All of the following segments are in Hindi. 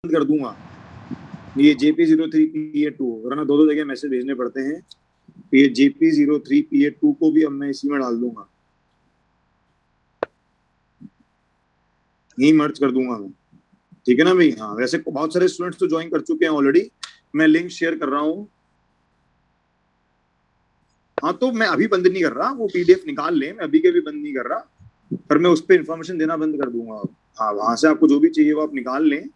कर दूंगा ये JP03PA2, वरना दो दो जगह मैसेज भेजने पड़ते हैं। तो ये JP03PA2 को भी अब मैं इसी में डाल दूंगा, यही मर्ज कर दूंगा मैं। ठीक है ना भाई? हाँ, वैसे बहुत सारे स्टूडेंट्स तो ज्वाइन कर चुके हैं ऑलरेडी, मैं लिंक शेयर कर रहा हूँ। हाँ, तो मैं अभी बंद नहीं कर रहा, वो PDF निकाल लें, मैं अभी के भी बंद नहीं कर रहा, पर मैं उस पर इंफॉर्मेशन देना बंद कर दूंगा। हाँ, वहां से आपको जो भी चाहिए वो आप निकाल लें।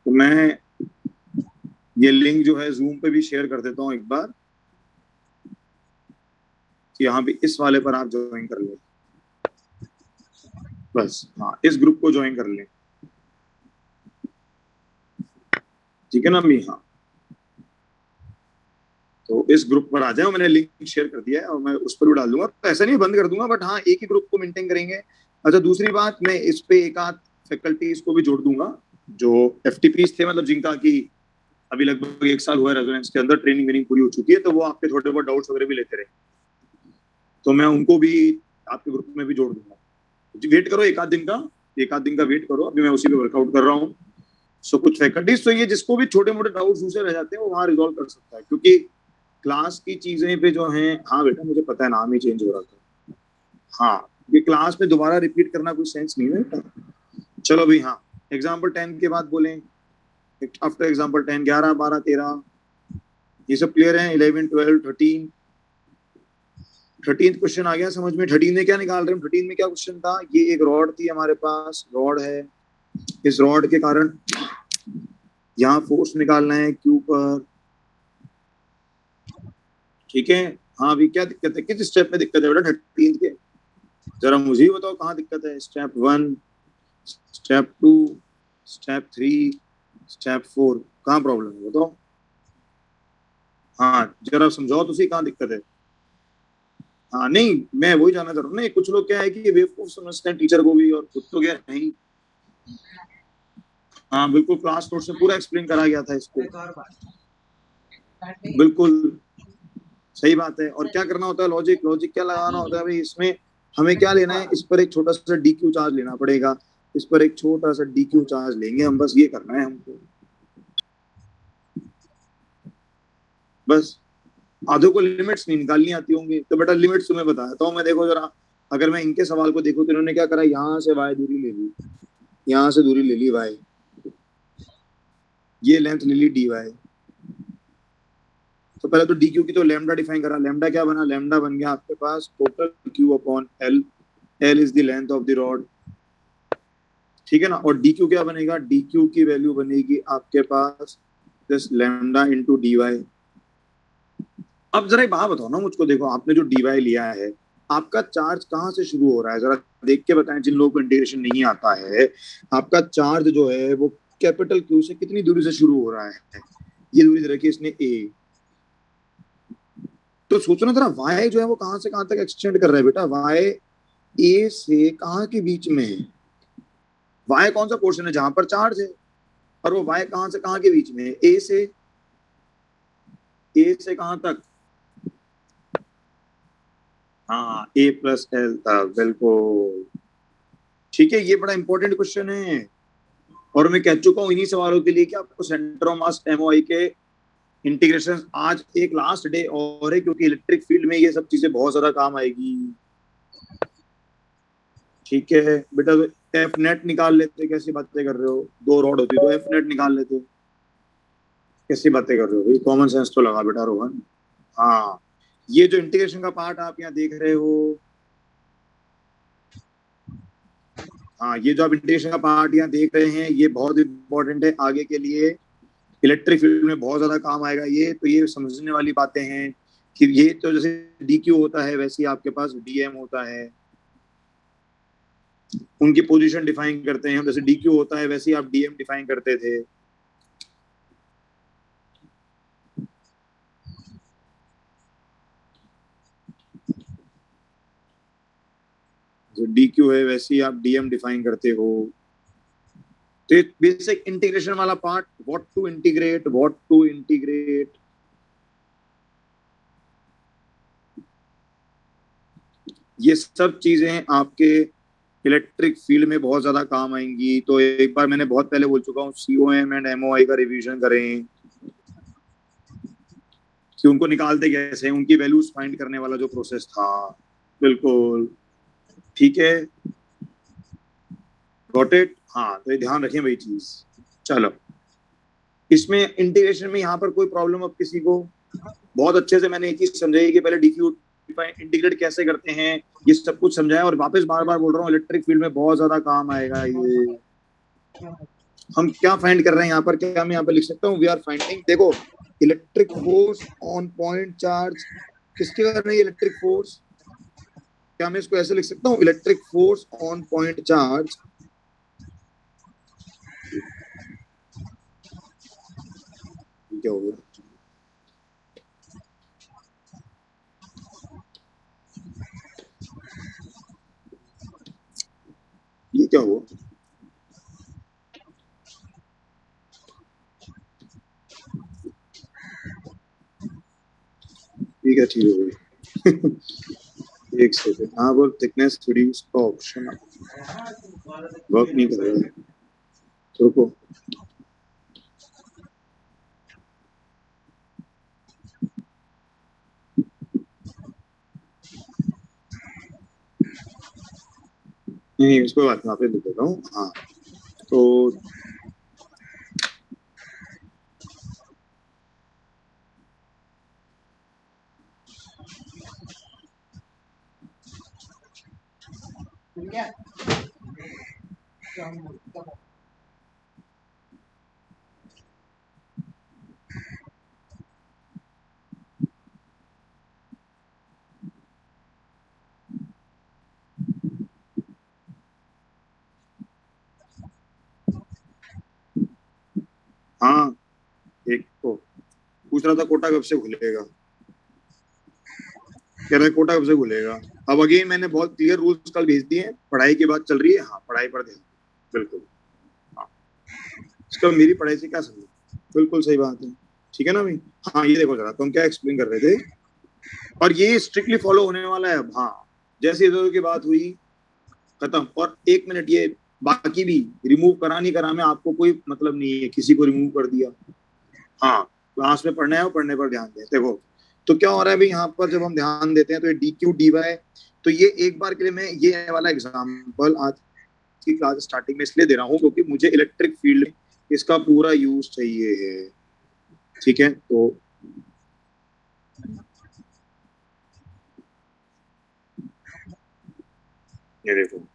तो मैं ये लिंक जो है जूम पे भी शेयर कर देता हूँ एक बार, कि यहाँ पे इस वाले पर आप ज्वाइन कर लें बस। हाँ, इस ग्रुप को ज्वाइन कर लें। ठीक है ना अम्मी? हाँ, तो इस ग्रुप पर आ जाए, मैंने लिंक शेयर कर दिया है और मैं उस पर भी डाल दूंगा। तो ऐसा नहीं बंद कर दूंगा, बट हाँ, एक ही ग्रुप को मेंटेन करेंगे। अच्छा, दूसरी बात, मैं इस पे एक आध फैकल्टीज को भी जोड़ दूंगा जो FTPs थे, मतलब जिनका की अभी लगभग 1 साल हुआ है रेजोनेंस के अंदर, ट्रेनिंग वेनिंग पूरी हो चुकी है, तो वो आपके थोड़े बहुत डाउट्स वगैरह भी लेते रहे, तो मैं उनको भी आपके ग्रुप में भी जोड़ दूंगा। वेट करो एक आध दिन का, एक आध दिन का वेट करो, अभी मैं उसी पे वर्कआउट कर रहा हूँ। सो कुछ फैकल्टीज तो ये जिसको भी छोटे मोटे डाउट्स दूसरे रह जाते हैं वो वहां रिजॉल्व कर सकता है, क्योंकि क्लास की चीजें पे जो है। हाँ बेटा, मुझे पता है नाम ही चेंज हो रहा था। हाँ, ये क्लास में दोबारा रिपीट करना कोई सेंस नहीं है बेटा। चलो भाई, हाँ, एग्जाम्पल 10 के बाद बोलें। आफ्टर एग्जाम्पल 10, 11, 12, 13 ये सब क्लियर है? 11, 12, 13, 13 क्वेश्चन आ गया समझ में? 13 में क्या निकाल रहे हैं? 13 में क्या क्वेश्चन था? ये एक रॉड थी हमारे पास, रॉड है, इस रॉड के कारण यहाँ फोर्स निकालना है Q पर। ठीक है? हाँ, अभी क्या दिक्कत है? किस स्टेप में दिक्कत है बेटा 13 के? जरा मुझे ही बताओ कहाँ दिक्कत है। स्टेप 1, स्टेप 2, स्टेप 3, स्टेप 4, कहाँ प्रॉब्लम है बताओ? हाँ, जरा समझाओ तो सही, कहाँ दिक्कत है? हाँ, नहीं, मैं वही जानना चाह रहा हूँ। नहीं, कुछ लोग क्या है कि ये बेवकूफ समझते हैं टीचर को भी, और खुद तो क्या नहीं। हाँ बिल्कुल, क्लास नोट्स में पूरा एक्सप्लेन करा गया था इसको। बिल्कुल सही बात है। और क्या करना होता है? लॉजिक, लॉजिक क्या लगाना होता है भाई इसमें? हमें क्या लेना है? इस पर एक छोटा सा DQ चार्ज लेना पड़ेगा, इस पर एक छोटा सा DQ चार्ज लेंगे हम, बस ये करना है हमको। बस, आधों को लिमिट्स नहीं निकालनी आती होंगी, तो बेटा लिमिट्स तुम्हें बताया तो मैं। देखो जरा, अगर मैं इनके सवाल को देखूं तो इन्होंने क्या करा, यहाँ से y दूरी ले ली, यहाँ से दूरी ले ली y, ये लेंथ ले ली dy। तो पहले तो DQ की तो लैम्डा डिफाइन करा, लैम्डा क्या बना? लैम्डा बन गया आपके पास total Q upon L, L is the length of the rod. ठीक है ना? और DQ क्या बनेगा? DQ की वैल्यू बनेगी आपके पास दिस लैम्डा इंटू dy। अब जरा एक बात बताओ ना मुझको, देखो आपने जो dy लिया है, आपका चार्ज कहाँ से शुरू हो रहा है? जरा देख के बताएं, जिन लोगों को इंटीग्रेशन नहीं आता है। आपका चार्ज जो है वो कैपिटल Q से कितनी दूरी से शुरू हो रहा है? ये दूरी दे रखी है इसने A। तो सोचो ना जरा, y जो है वो कहाँ से कहाँ तक एक्सटेंड कर रहा है बेटा? y A से कहाँ के बीच में है? y कौन सा पोर्शन है जहां पर चार्ज है? और वो y कहाँ से कहाँ के बीच में है? A से कहाँ तक? हाँ, A+L तक, बिल्कुल ठीक है। ये बड़ा इंपॉर्टेंट क्वेश्चन है, और मैं कह चुका हूँ इन्हीं सवालों के लिए कि आपको सेंटर ऑफ मास MOI के इंटीग्रेशन आज एक लास्ट डे और है, क्योंकि इलेक्ट्रिक फील्ड में ये सब चीजें बहुत ज्यादा काम आएगी। ठीक है बेटा, तो एफ नेट निकाल लेते। कैसी बातें कर रहे हो? दो रॉड होती तो एफ नेट निकाल लेते। कैसी बातें कर रहे हो भाई? कॉमन सेंस तो लगा बेटा रोहन। हाँ, ये जो इंटीग्रेशन का पार्ट आप यहाँ देख रहे हो, हाँ, ये जो आप इंटीग्रेशन का पार्ट यहाँ देख रहे हैं, ये बहुत इंपॉर्टेंट है आगे के लिए। इलेक्ट्रिक फील्ड में बहुत ज्यादा काम आएगा ये। तो ये समझने वाली बातें हैं कि ये तो जैसे DQ होता है वैसे ही आपके पास DM होता है, उनकी पोजीशन डिफाइन करते हैं हम। जैसे DQ होता है वैसे ही आप DM डिफाइन करते थे। जो DQ है वैसे ही आप DM डिफाइन करते हो। तो ये बेसिक इंटीग्रेशन वाला part, what to integrate, what to integrate. ये सब चीजें आपके इलेक्ट्रिक फील्ड में बहुत ज्यादा काम आएंगी। तो एक बार मैंने बहुत पहले बोल चुका हूँ, COM एंड MOI का रिवीजन करें कि उनको निकालते कैसे हैं, उनकी वैल्यूज फाइंड करने वाला जो प्रोसेस था। बिल्कुल ठीक है, गॉट इट। हाँ, तो ये ध्यान रखें वही चीज। चलो, इसमें इंटीग्रेशन में यहाँ पर कोई प्रॉब्लम अब किसी को? बहुत अच्छे से मैंने ये चीज समझाई कि पहले डीक्यू इंटीग्रेट कैसे करते हैं, ये सब कुछ समझाया। और वापस बार बार बोल रहा हूँ, इलेक्ट्रिक फील्ड में बहुत ज्यादा काम आएगा ये। हम क्या फाइंड कर रहे हैं यहाँ पर? क्या मैं यहाँ पर लिख सकता हूँ, वी आर फाइंडिंग, देखो, electric force on point charge. किसके कारण है इलेक्ट्रिक फोर्स? क्या मैं इसको ऐसे लिख सकता हूँ, electric force on point charge? क्या हो गया? ये क्या हुआ? ठीक है, ठीक हो गई। एक सेकंड, हाँ बोल। थिकनेस रिड्यूस का ऑप्शन वर्क नहीं कर रहा है, तो रुको। नहीं नहीं, इसको बात पे लिख देता हूँ। हाँ, तो हाँ, एक तो पूछ रहा था कोटा कब से खुलेगा, कह रहा है कोटा कब से खुलेगा। अब अगेन मैंने बहुत क्लियर रूल्स कल भेज दिए हैं, पढ़ाई की बात चल रही है। हाँ, पढ़ाई पर ध्यान। बिल्कुल। हाँ, इसका मेरी पढ़ाई से क्या समझ? बिल्कुल सही बात है। ठीक है ना भाई? हाँ, ये देखो जरा, तुम क्या एक्सप्लेन कर रहे थे। और ये स्ट्रिक्टली फॉलो होने वाला है अब। हाँ, जैसे इधर की बात हुई, खत्म। और 1 मिनट, ये बाकी भी रिमूव करा नहीं करा में आपको कोई मतलब नहीं है, किसी को रिमूव कर दिया। हाँ, क्लास में पढ़ना है और पढ़ने पर ध्यान दें। देखो, तो क्या हो रहा है भाई, यहाँ पर जब हम ध्यान देते हैं तो ये DQ dy, तो ये एक बार के लिए मैं ये वाला एग्जांपल आज की क्लास स्टार्टिंग में इसलिए दे रहा हूँ क्योंकि मुझे इलेक्ट्रिक फील्ड इसका पूरा यूज चाहिए है। ठीक है, तो ये देखो,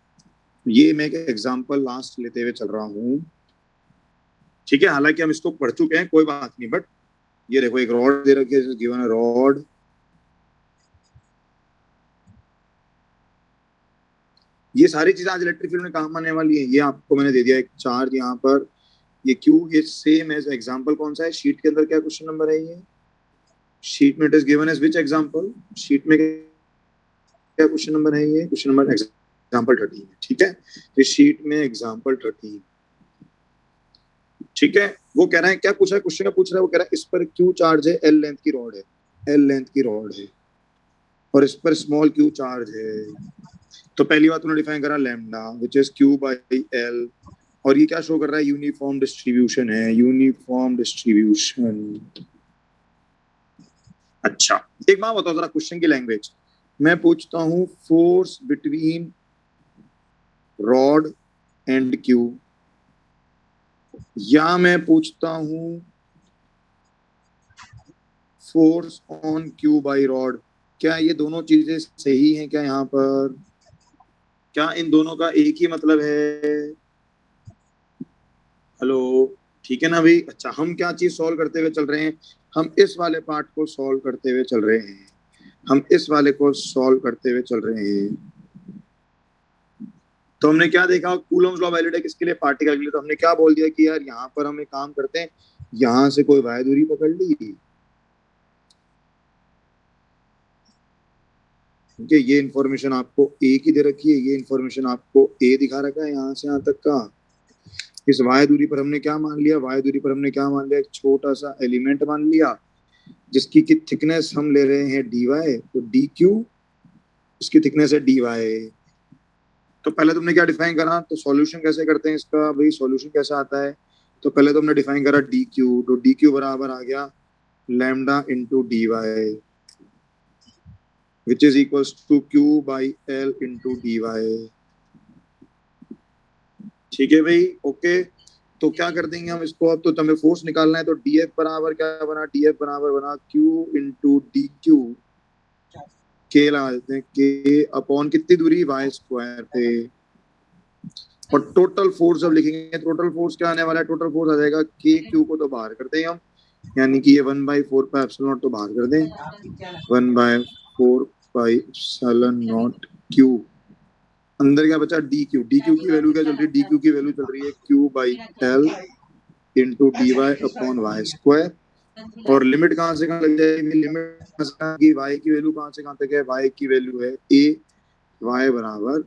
ये मैं एक एग्जांपल लास्ट लेते हुए चल रहा हूँ। ठीक है, हालांकि हम इसको पढ़ चुके हैं, कोई बात नहीं, बट ये देखो, एक रॉड दे रखी है, गिवन रॉड। ये सारी चीजें आज इलेक्ट्रिक फील्ड में काम आने वाली है। ये आपको मैंने दे दिया एक चार्ज यहाँ पर, ये क्यू, ये सेम एज एग्जांपल कौन सा है शीट के अंदर, क्या क्वेश्चन नंबर है ये? शीट में it is given as which example? Sheet में क्या क्वेश्चन नंबर है ये? क्वेश्चन नंबर एग्जांपल 13 है। ठीक है, तो शीट में एग्जांपल 13। ठीक है, वो कह रहा है, क्या पूछा है क्वेश्चन? का पूछ रहा है, वो कह रहा है इस पर क्यू चार्ज है, L लेंथ की रॉड है, L लेंथ की रॉड है, और इस पर स्मॉल क्यू चार्ज है। तो पहली बात उन्होंने डिफाइन करा lambda which is Q by L, और ये क्या शो कर रहा है? यूनिफॉर्म डिस्ट्रीब्यूशन है, यूनिफॉर्म डिस्ट्रीब्यूशन। अच्छा, एक बात बताओ जरा, क्वेश्चन की लैंग्वेज मैं पूछता हूँ, force between rod and Q, या मैं पूछता हूँ force on Q by rod, क्या ये दोनों चीजें सही हैं क्या यहाँ पर? क्या इन दोनों का एक ही मतलब है? हेलो, ठीक है ना भाई? अच्छा, हम क्या चीज सॉल्व करते हुए चल रहे हैं? हम इस वाले पार्ट को सॉल्व करते हुए चल रहे हैं, हम इस वाले को सॉल्व करते हुए चल रहे हैं। तो हमने क्या देखा, कूलम्स लॉ वैलिड है किसके लिए? पार्टिकल के लिए। तो हमने क्या बोल दिया कि यार यहाँ पर हम एक काम करते हैं, यहाँ से कोई वाय दूरी पकड़ ली, क्योंकि ये इन्फॉर्मेशन आपको ए की दे रखी है, ये इन्फॉर्मेशन आपको ए दिखा रखा है यहाँ से यहाँ तक का। इस वाय दूरी पर हमने क्या मान लिया? वाय दूरी पर हमने क्या मान लिया? एक छोटा सा एलिमेंट मान लिया जिसकी की थिकनेस हम ले रहे हैं dy, तो dq इसकी थिकनेस है dy। तो पहले तुमने क्या डिफाइन करा, तो सॉल्यूशन कैसे करते हैं इसका भाई, सॉल्यूशन कैसा आता है, तो पहले तुमने डिफाइन करा dq, तो dq बराबर आ गया lambda into dy which is equals to q by l into dy। ठीक है भाई, ओके। तो क्या कर देंगे हम इसको, अब तो तुम्हें फोर्स निकालना है, तो df बराबर क्या बना, df बराबर बना q इंटू dq, के लगा देते हैं, के अपॉन कितनी दूरी y स्क्वायर पे, और टोटल फोर्स जब लिखेंगे, टोटल फोर्स क्या आने वाला है, टोटल फोर्स आ जाएगा के क्यू को तो बाहर करते हैं हम, यानी कि ये 1/4 पाई एप्सिलॉन नॉट तो बाहर कर दें, 1/4 पाई एप्सिलॉन नॉट क्यू, अंदर क्या बचा डी क्यू, डी क्यू की वैल्यू क्या चल रही है, डी क्यू की वैल्यू चल रही है Q by L into D Y upon Y square, और लिमिट कहाँ से कहाँ लग जाएगी, लिमिट की वाई की वैल्यू कहाँ से कहाँ तक है, वाई की वैल्यू है ए, वाई बराबर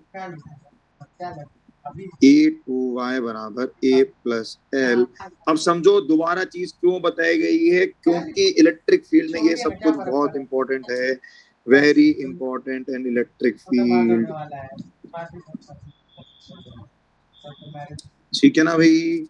ए टू वाई बराबर ए प्लस एल। अब समझो दोबारा चीज क्यों बताई गई है, क्योंकि इलेक्ट्रिक फील्ड में ये सब कुछ बहुत इंपॉर्टेंट है, very important in electric field. ठीक है ना भाई,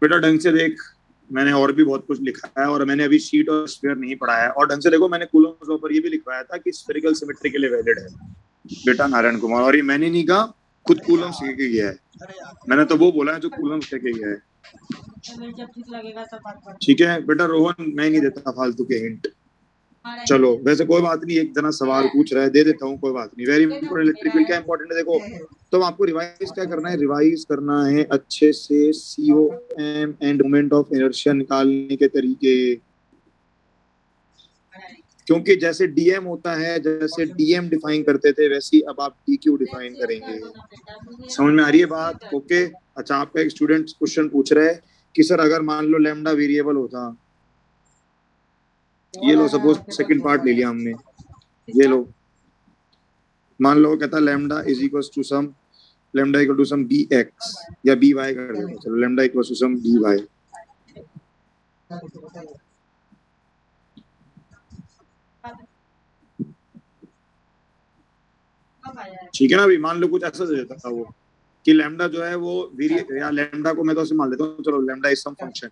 बेटा ढंग से देख, मैंने और भी बहुत कुछ लिखा है, और मैंने अभी शीट और स्फीयर नहीं पढ़ा है, और ढंग से देखो मैंने कूलम्स लॉ पर ये भी लिखवाया था कि स्फेरिकल सिमेट्री के लिए वैलिड है बेटा नारायण कुमार, और ये मैंने नहीं कहा, खुद कूलम सीख के गया है, मैंने तो वो बोला है जो कूलम सीख के गया है। ठीक है बेटा रोहन, मैं नहीं देता फालतू के हिंट। चलो वैसे कोई बात नहीं, एक जना सवाल पूछ रहा है, दे देता हूँ, कोई बात नहीं। वेरी इंपॉर्टेंट, इलेक्ट्रिक फील्ड क्या इंपॉर्टेंट है देखो, तो आपको रिवाइज क्या करना है, रिवाइज करना है अच्छे से COM end moment of inertia निकालने के तरीके, क्योंकि जैसे DM होता है, जैसे DM डिफाइन करते थे, वैसे ही अब आप DQ डिफाइन करेंगे। समझ में आ रही है बात, ओके। अच्छा, आपका एक स्टूडेंट क्वेश्चन पूछ रहा है कि सर अगर मान लो लैम्डा वेरिएबल होता, ये लो सपोज सेकंड पार्ट ले लिया हमने, ये लो, मान लो कहता lambda is equal to some, lambda equal to some BX या BY कर देते, चलो lambda equal to some BY। ठीक है ना अभी, मान लो कुछ ऐसा दे देता था वो कि लैम्डा जो है वो या लैम्डा को मैं तो ऐसे मान लेता हूँ, चलो लैम्डा इज सम फंक्शन,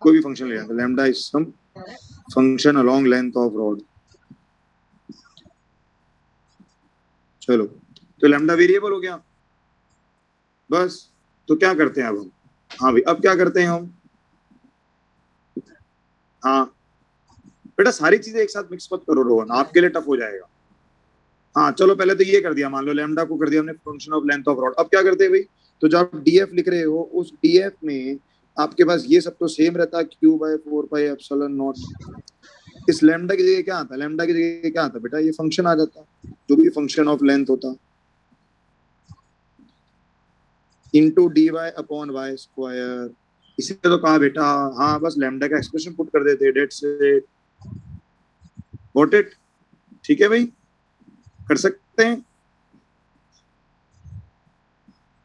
कोई भी फंक्शन ले जाता, lambda is some function along length of rod, चलो तो लैम्डा वेरिएबल हो गया बस। तो क्या करते हैं अब हम, हाँ भाई अब क्या करते हैं हम, हाँ बेटा सारी चीजें एक साथ मिक्स मत करो रोहन, आपके लिए टफ हो जाएगा। हाँ चलो पहले तो ये कर दिया, मान लो लैम्डा को कर दिया हमने function of length of rod, अब क्या करते हैं भाई, तो जब आप डीएफ लिख रहे हो, उस डीएफ में आपके पास ये सब तो सेम रहता है, Q/4 पाई एप्सिलॉन नॉट, इस लैम्डा की जगह क्या आता, लैम्डा की जगह क्या आता बेटा, ये फंक्शन आ जाता, जो भी फंक्शन ऑफ लेंथ होता, into dy upon Y square, इसी तो कहा बेटा, हाँ बस लैम्डा का एक्सप्रेशन पुट कर देते, डेट्स इट, गॉट इट। ठीक है भाई, कर सकते हैं,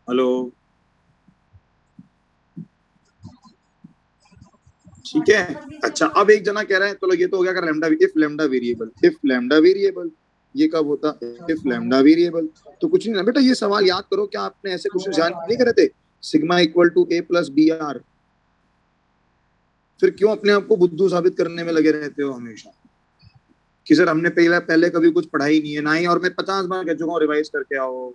हेलो, ठीक है। अच्छा अब एक जना कह रहा है, चलो ये तो हो गया अगर lambda, if lambda variable, if lambda variable, ये कब होता, इफ लैम्डा वेरिएबल, तो कुछ नहीं ना बेटा, ये सवाल याद करो, क्या आपने ऐसे क्वेश्चन ध्यान नहीं करे थे, sigma equal to A plus BR, फिर क्यों अपने आप को बुद्धू साबित करने में लगे रहते हो हमेशा, कि सर हमने पहले कभी कुछ पढ़ा ही नहीं है, ना ही, और मैं 50 बार कह चुका हूँ रिवाइज करके आओ।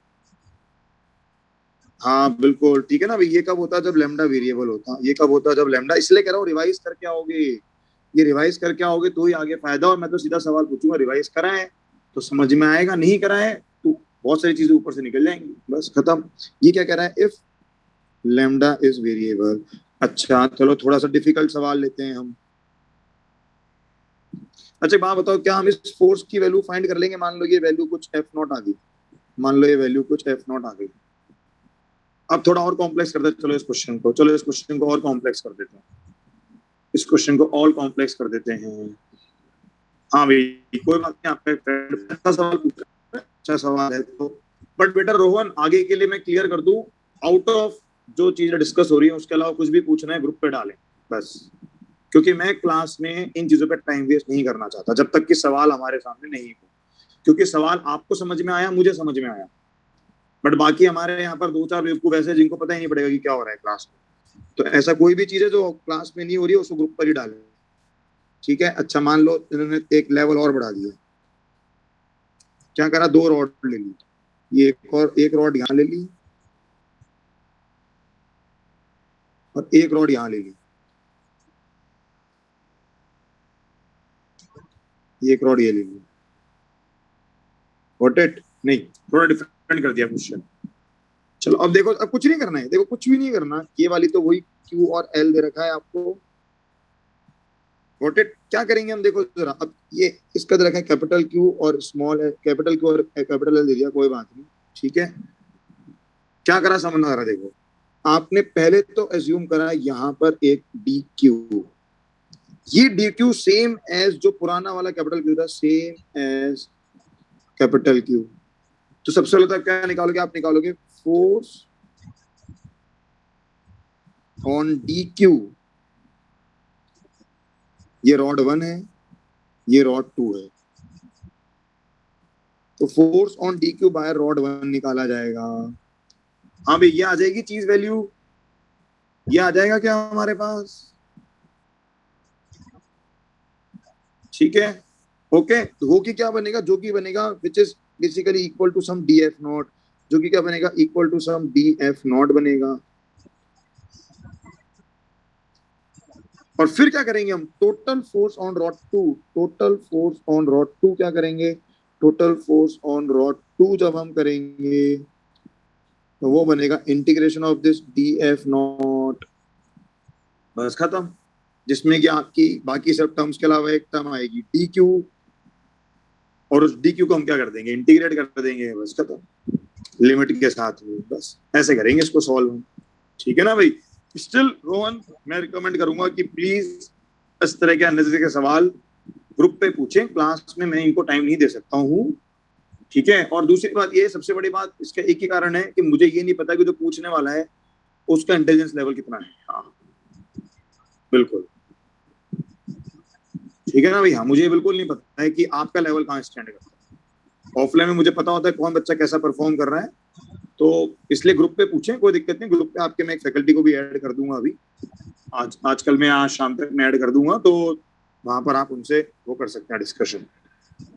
हाँ बिल्कुल ठीक है ना भाई, ये कब होता है जब लैम्डा वेरिएबल होता, ये कब होता है जब लैम्डा, इसलिए कह रहा हूँ रिवाइज करके आओगे, ये रिवाइज करके आओगे तो ही आगे फायदा, और मैं तो सीधा सवाल पूछूंगा, रिवाइज कराएं तो समझ में आएगा, नहीं कराएं तो बहुत सारी चीजें ऊपर से निकल जाएंगी, बस खत्म। ये क्या कह रहा है, इफ लैम्डा इज वेरिएबल। अच्छा चलो थोड़ा सा डिफिकल्ट सवाल लेते हैं हम। अच्छा बात बताओ, क्या हम इस फोर्स की वैल्यू फाइंड कर लेंगे, मान लो ये वैल्यू कुछ F0 आ गई, मान लो ये वैल्यू कुछ F0 आ गई, अब थोड़ा और कॉम्प्लेक्स करते हैं, चलो इस क्वेश्चन को, चलो इस क्वेश्चन को और कॉम्प्लेक्स कर देते हैं, इस क्वेश्चन को और कॉम्प्लेक्स कर देते हैं। हाँ भाई कोई बात नहीं, आपका फ्रेंड अच्छा सवाल पूछा, अच्छा सवाल है तो, बट बेटा रोहन आगे के लिए मैं क्लियर कर दूं, आउट ऑफ जो चीजें डिस्कस हो रही है उसके अलावा कुछ भी पूछना है ग्रुप पे डालें बस, क्योंकि मैं क्लास में इन चीजों पर टाइम वेस्ट नहीं करना चाहता जब तक कि सवाल हमारे सामने नहीं हो, क्योंकि सवाल आपको समझ में आया, मुझे समझ में आया, बट बाकी हमारे यहाँ पर दो चार बेवकूफ ऐसे जिनको पता ही नहीं पड़ेगा कि क्या हो रहा है क्लास में। तो ऐसा कोई भी चीज है जो क्लास में नहीं हो रही है उसको ग्रुप पर ही डालें, ठीक है। अच्छा मान लो इन्होंने एक लेवल और बढ़ा दिया, क्या करा, 2 रॉड ले ली, ये एक रॉड यहाँ ले ली और एक रॉड यहाँ ले ली, एक रॉड ये ले ली, गॉट इट? नहीं, थोड़ा डिफरेंट कर दिया क्वेश्चन। चलो अब देखो, अब कुछ नहीं करना है, देखो कुछ भी नहीं करना, ये वाली तो वही क्यू और एल दे रखा है आपको, गॉट इट? क्या करेंगे हम, देखो जरा, अब ये इसका दे रखा है कैपिटल क्यू और स्मॉल है, कैपिटल क्यू और कैपिटल एल दे दिया, कोई बात नहीं, ठीक है। क्या करा समझ आ रहा, देखो आपने पहले तो एज्यूम करा यहाँ पर एक डी क्यू, ये डी क्यू सेम एज जो पुराना वाला कैपिटल क्यू था, सेम एज कैपिटल क्यू। तो सबसे पहले तो क्या निकालोगे, आप निकालोगे फोर्स ऑन डी क्यू, ये रॉड 1 है, ये रॉड 2 है, तो force on D Q by rod 1 निकाला जाएगा। हाँ भाई, ये आ जाएगी चीज वैल्यू, ये आ जाएगा क्या हमारे पास, ठीक है, ओके। तो वो की क्या बनेगा, जो कि बनेगा which is basically equal to some D F not, जो कि क्या बनेगा, equal to some D F not बनेगा। और फिर क्या करेंगे हम, total force on rod 2, total force on rod 2 क्या करेंगे, टोटल फोर्स ऑन रॉड 2 जब हम करेंगे तो वो बनेगा integration of this D F not, बस खत्म। जिसमें कि आपकी बाकी सब टर्म्स के अलावा एक टर्म आएगी डी क्यू, और उस डी क्यू को हम क्या कर देंगे, इंटीग्रेट कर देंगे, बस खत्म, लिमिट के साथ में। बस ऐसे करेंगे इसको सॉल्व, ठीक है ना भाई। स्टिल रोहन, मैं रिकमेंड करूंगा कि प्लीज इस तरह के अननेसेसरी के सवाल ग्रुप पे पूछें, क्लास में मैं इनको टाइम नहीं दे सकता हूँ, ठीक है। और दूसरी बात, ये सबसे बड़ी बात, इसका एक ही कारण है कि मुझे ये नहीं पता कि जो पूछने वाला है उसका इंटेलिजेंस लेवल कितना है। हाँ बिल्कुल, ठीक है ना भाई। हाँ, मुझे बिल्कुल नहीं पता है कि आपका लेवल कहाँ स्टैंड करता है। ऑफलाइन में मुझे पता होता है कौन बच्चा कैसा परफॉर्म कर रहा है, तो इसलिए ग्रुप पे पूछें, कोई दिक्कत नहीं। ग्रुप पे आपके मैं एक फैकल्टी को भी ऐड कर दूंगा अभी, आजकल मैं आज शाम तक मैं ऐड कर दूंगा, तो वहां पर आप उनसे वो कर सकते हैं डिस्कशन,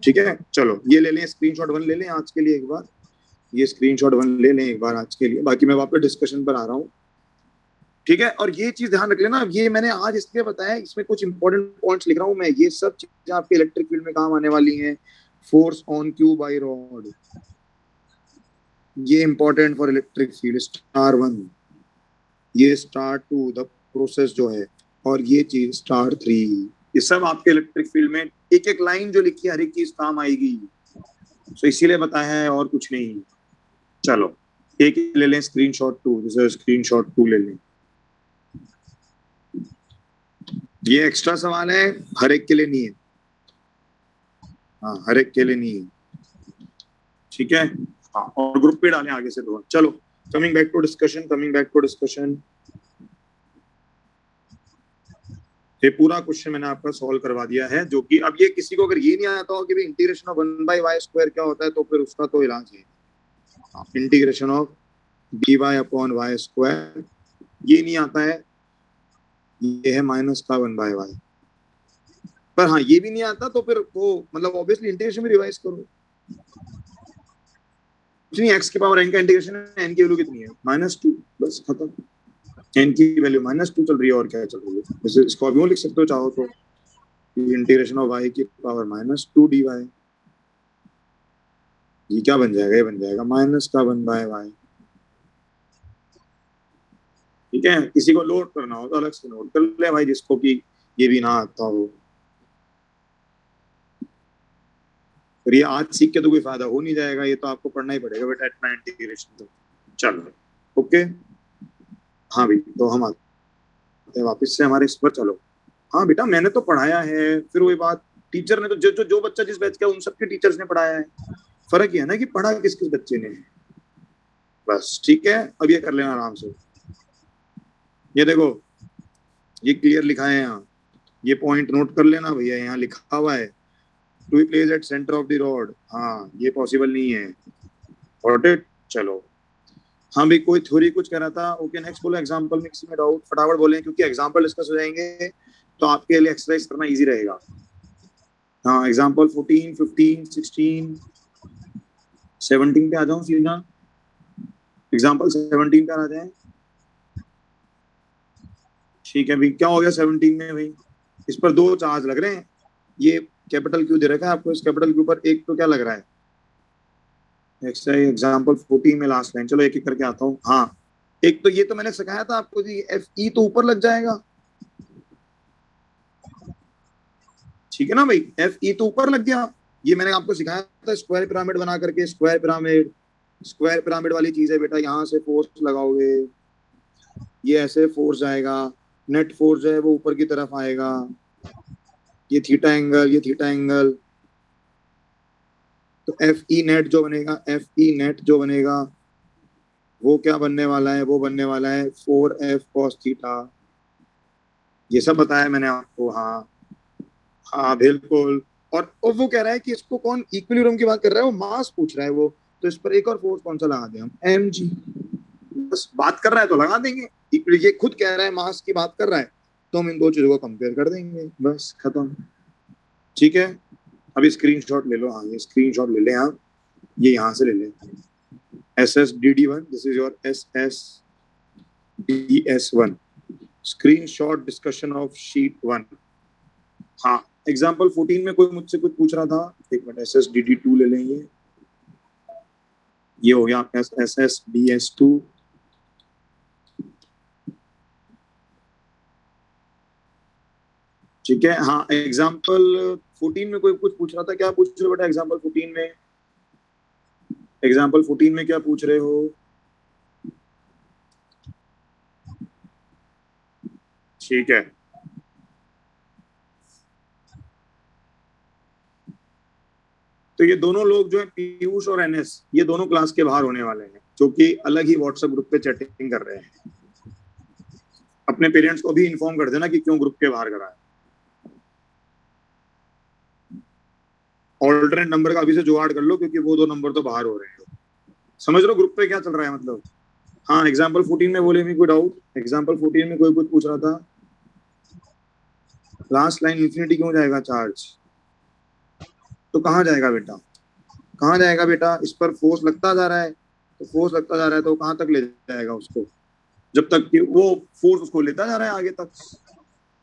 ठीक है। चलो ये ले लें, स्क्रीनशॉट 1 ले लें आज के लिए एक बार, ये स्क्रीनशॉट 1 ले लें एक बार आज के लिए, बाकी मैं वापस डिस्कशन पर आ रहा हूँ, ठीक है। और ये चीज ध्यान रख लेना, ये मैंने आज इसलिए बताया, इसमें कुछ इंपॉर्टेंट पॉइंट्स लिख रहा हूँ मैं, ये सब चीजें आपके इलेक्ट्रिक फील्ड में काम आने वाली हैं। Force on Q by rod, ये important for electric field, star 1, ये स्टार 2 द प्रोसेस जो है, और ये चीज स्टार 3, ये सब आपके इलेक्ट्रिक फील्ड में एक एक लाइन जो लिखी है हर एक चीज काम आएगी, तो इसीलिए बताया है और कुछ नहीं। चलो एक ले लें स्क्रीनशॉट 2, जैसे स्क्रीनशॉट 2 ले लें, ये एक्स्ट्रा सवाल है, हर एक के लिए नहीं है, हाँ हर एक के लिए नहीं है, ठीक है। हाँ, और ग्रुप पे डालें आगे से दो। चलो coming back to discussion, coming back to discussion, ये पूरा क्वेश्चन मैंने आपका सॉल्व करवा दिया है, जो कि अब ये किसी को अगर ये नहीं आता हो कि इंटीग्रेशन ऑफ 1/y² क्या होता है, तो फिर उसका तो इलाज है, इंटीग्रेशन ऑफ dy/y², ये नहीं आता है, ये है माइनस का 1/y। पर हाँ ये भी नहीं आता तो फिर वो मतलब ऑब्वियसली इंटीग्रेशन में रिवाइज करो, कुछ नहीं, x की पावर n का इंटीग्रेशन है, n की वैल्यू कितनी है, -2, बस खत्म, n की वैल्यू -2 चल रही है, और क्या चल रही है, जैसे इसको अभी लिख सकते हो चाहो तो, इंटीग्रेशन ऑफ y की पावर -2 dy, ये क्या बन जाएगा, ये बन जाएगा माइनस का 1/y, ठीक है। किसी को लोड करना हो तो अलग से नोट कर ले भाई, जिसको कि ये भी ना आता हो, पर ये आज सीख के तो कोई फायदा हो नहीं जाएगा, ये तो आपको पढ़ना ही पड़ेगा बेटा इतना इंटीग्रेशन तो। चलो ओके, हाँ भाई, तो हम आते हैं वापस से हमारे इस पर। चलो हाँ बेटा, मैंने तो पढ़ाया है, फिर वही बात, टीचर ने तो जो बच्चा जिस बैच का उन सबके टीचर्स ने पढ़ाया है, फर्क ये है ना कि पढ़ा किस किस बच्चे ने, बस ठीक है। अब ये कर लेना आराम से, ये देखो ये क्लियर लिखा है यहाँ, ये पॉइंट नोट कर लेना भैया, यहाँ लिखा हुआ है to be place at centre of the rod. हाँ ये पॉसिबल नहीं है। Got it. चलो हाँ भाई, कोई थ्योरी कुछ कह रहा था। ओके नेक्स्ट बोलो एग्जांपल मिक्स में डाउट, फटाफट बोलें क्योंकि एग्जांपल डिस्कस हो जाएंगे तो आपके लिए एक्सरसाइज करना इजी रहेगा। हाँ एग्जांपल 14, 15, 16, 17 पे आ जाऊं सीधा। एग्जांपल 17 पे आ जाए। ठीक है भाई, क्या हो गया 17 में भाई? इस पर दो चार्ज लग रहे हैं। ये कैपिटल क्यू दे रखा है आपको, इस कैपिटल क्यू पर एक तो क्या लग रहा है? नेक्स्ट है एग्जांपल 14 में लास्ट लाइन। चलो एक एक करके आता हूँ। हाँ एक तो ये तो मैंने सिखाया था आपको जी, एफ ई तो ऊपर लग जाएगा। ठीक है ना भाई, एफ ई तो ऊपर लग गया। ये मैंने आपको सिखाया था स्क्वायर पिरामिड बना करके। स्क्वायर पिरामिड, स्क्वायर पिरामिड वाली चीज है बेटा। यहाँ से फोर्स लगाओगे, ये ऐसे फोर्स जाएगा, नेट फोर्स जो है वो ऊपर की तरफ आएगा। ये थीटा एंगल, ये थीटा एंगल। तो एफ ई नेट जो बनेगा, एफ ई नेट जो बनेगा वो क्या बनने वाला है? वो बनने वाला है 4f cos थीटा। ये सब बताया मैंने आपको। हाँ हाँ बिल्कुल। और वो कह रहा है कि इसको कौन इक्विलिब्रियम की बात कर रहा है, वो मास पूछ रहा है वो। तो इस पर एक और फोर्स कौन सा लगा दें हम? M G. बस बात कर रहा है तो लगा देंगे। ये खुद कह रहा है मास की बात कर रहा है, तो हम इन दो चीजों को कंपेयर कर देंगे, बस खत्म। ठीक है, अभी स्क्रीनशॉट ले लो। हाँ ये स्क्रीनशॉट ले लें आप, ये यहाँ से ले लें। SSDD1, this is your SSDS1 screenshot discussion of sheet 1। हाँ एग्जाम्पल 14 में कोई मुझसे कुछ पूछ रहा था। एक मिनट, SSDD2 ले लें। ये हो गया आपका SSDS2। ठीक है। हाँ एग्जाम्पल 14 में कोई कुछ पूछ रहा था। क्या पूछ रहे हो बेटा एग्जाम्पल 14 में? एग्जाम्पल 14 में क्या पूछ रहे हो? ठीक है, तो ये दोनों लोग जो है पीयूष और एनएस, ये दोनों क्लास के बाहर होने वाले हैं, जो कि अलग ही व्हाट्सएप ग्रुप पे चैटिंग कर रहे हैं। अपने पेरेंट्स को भी इन्फॉर्म कर देना कि क्यों ग्रुप के बाहर करा है। ऑल्टरनेट नंबर का अभी से जुगाड़ कर लो, क्योंकि वो दो नंबर तो बाहर हो रहे हैं। समझ लो ग्रुप पे क्या चल रहा है मतलब। हाँ एग्जाम्पल 14 में बोले, कोई डाउट? एग्जाम्पल 14 में कोई कुछ पूछ रहा था। लास्ट लाइन इंफिनिटी क्यों जाएगा चार्ज? तो कहाँ जाएगा बेटा, कहाँ जाएगा बेटा? इस पर फोर्स लगता जा रहा है, तो फोर्स लगता जा रहा है तो कहाँ तक ले जाएगा उसको? जब तक कि वो फोर्स उसको लेता जा रहा है आगे तक।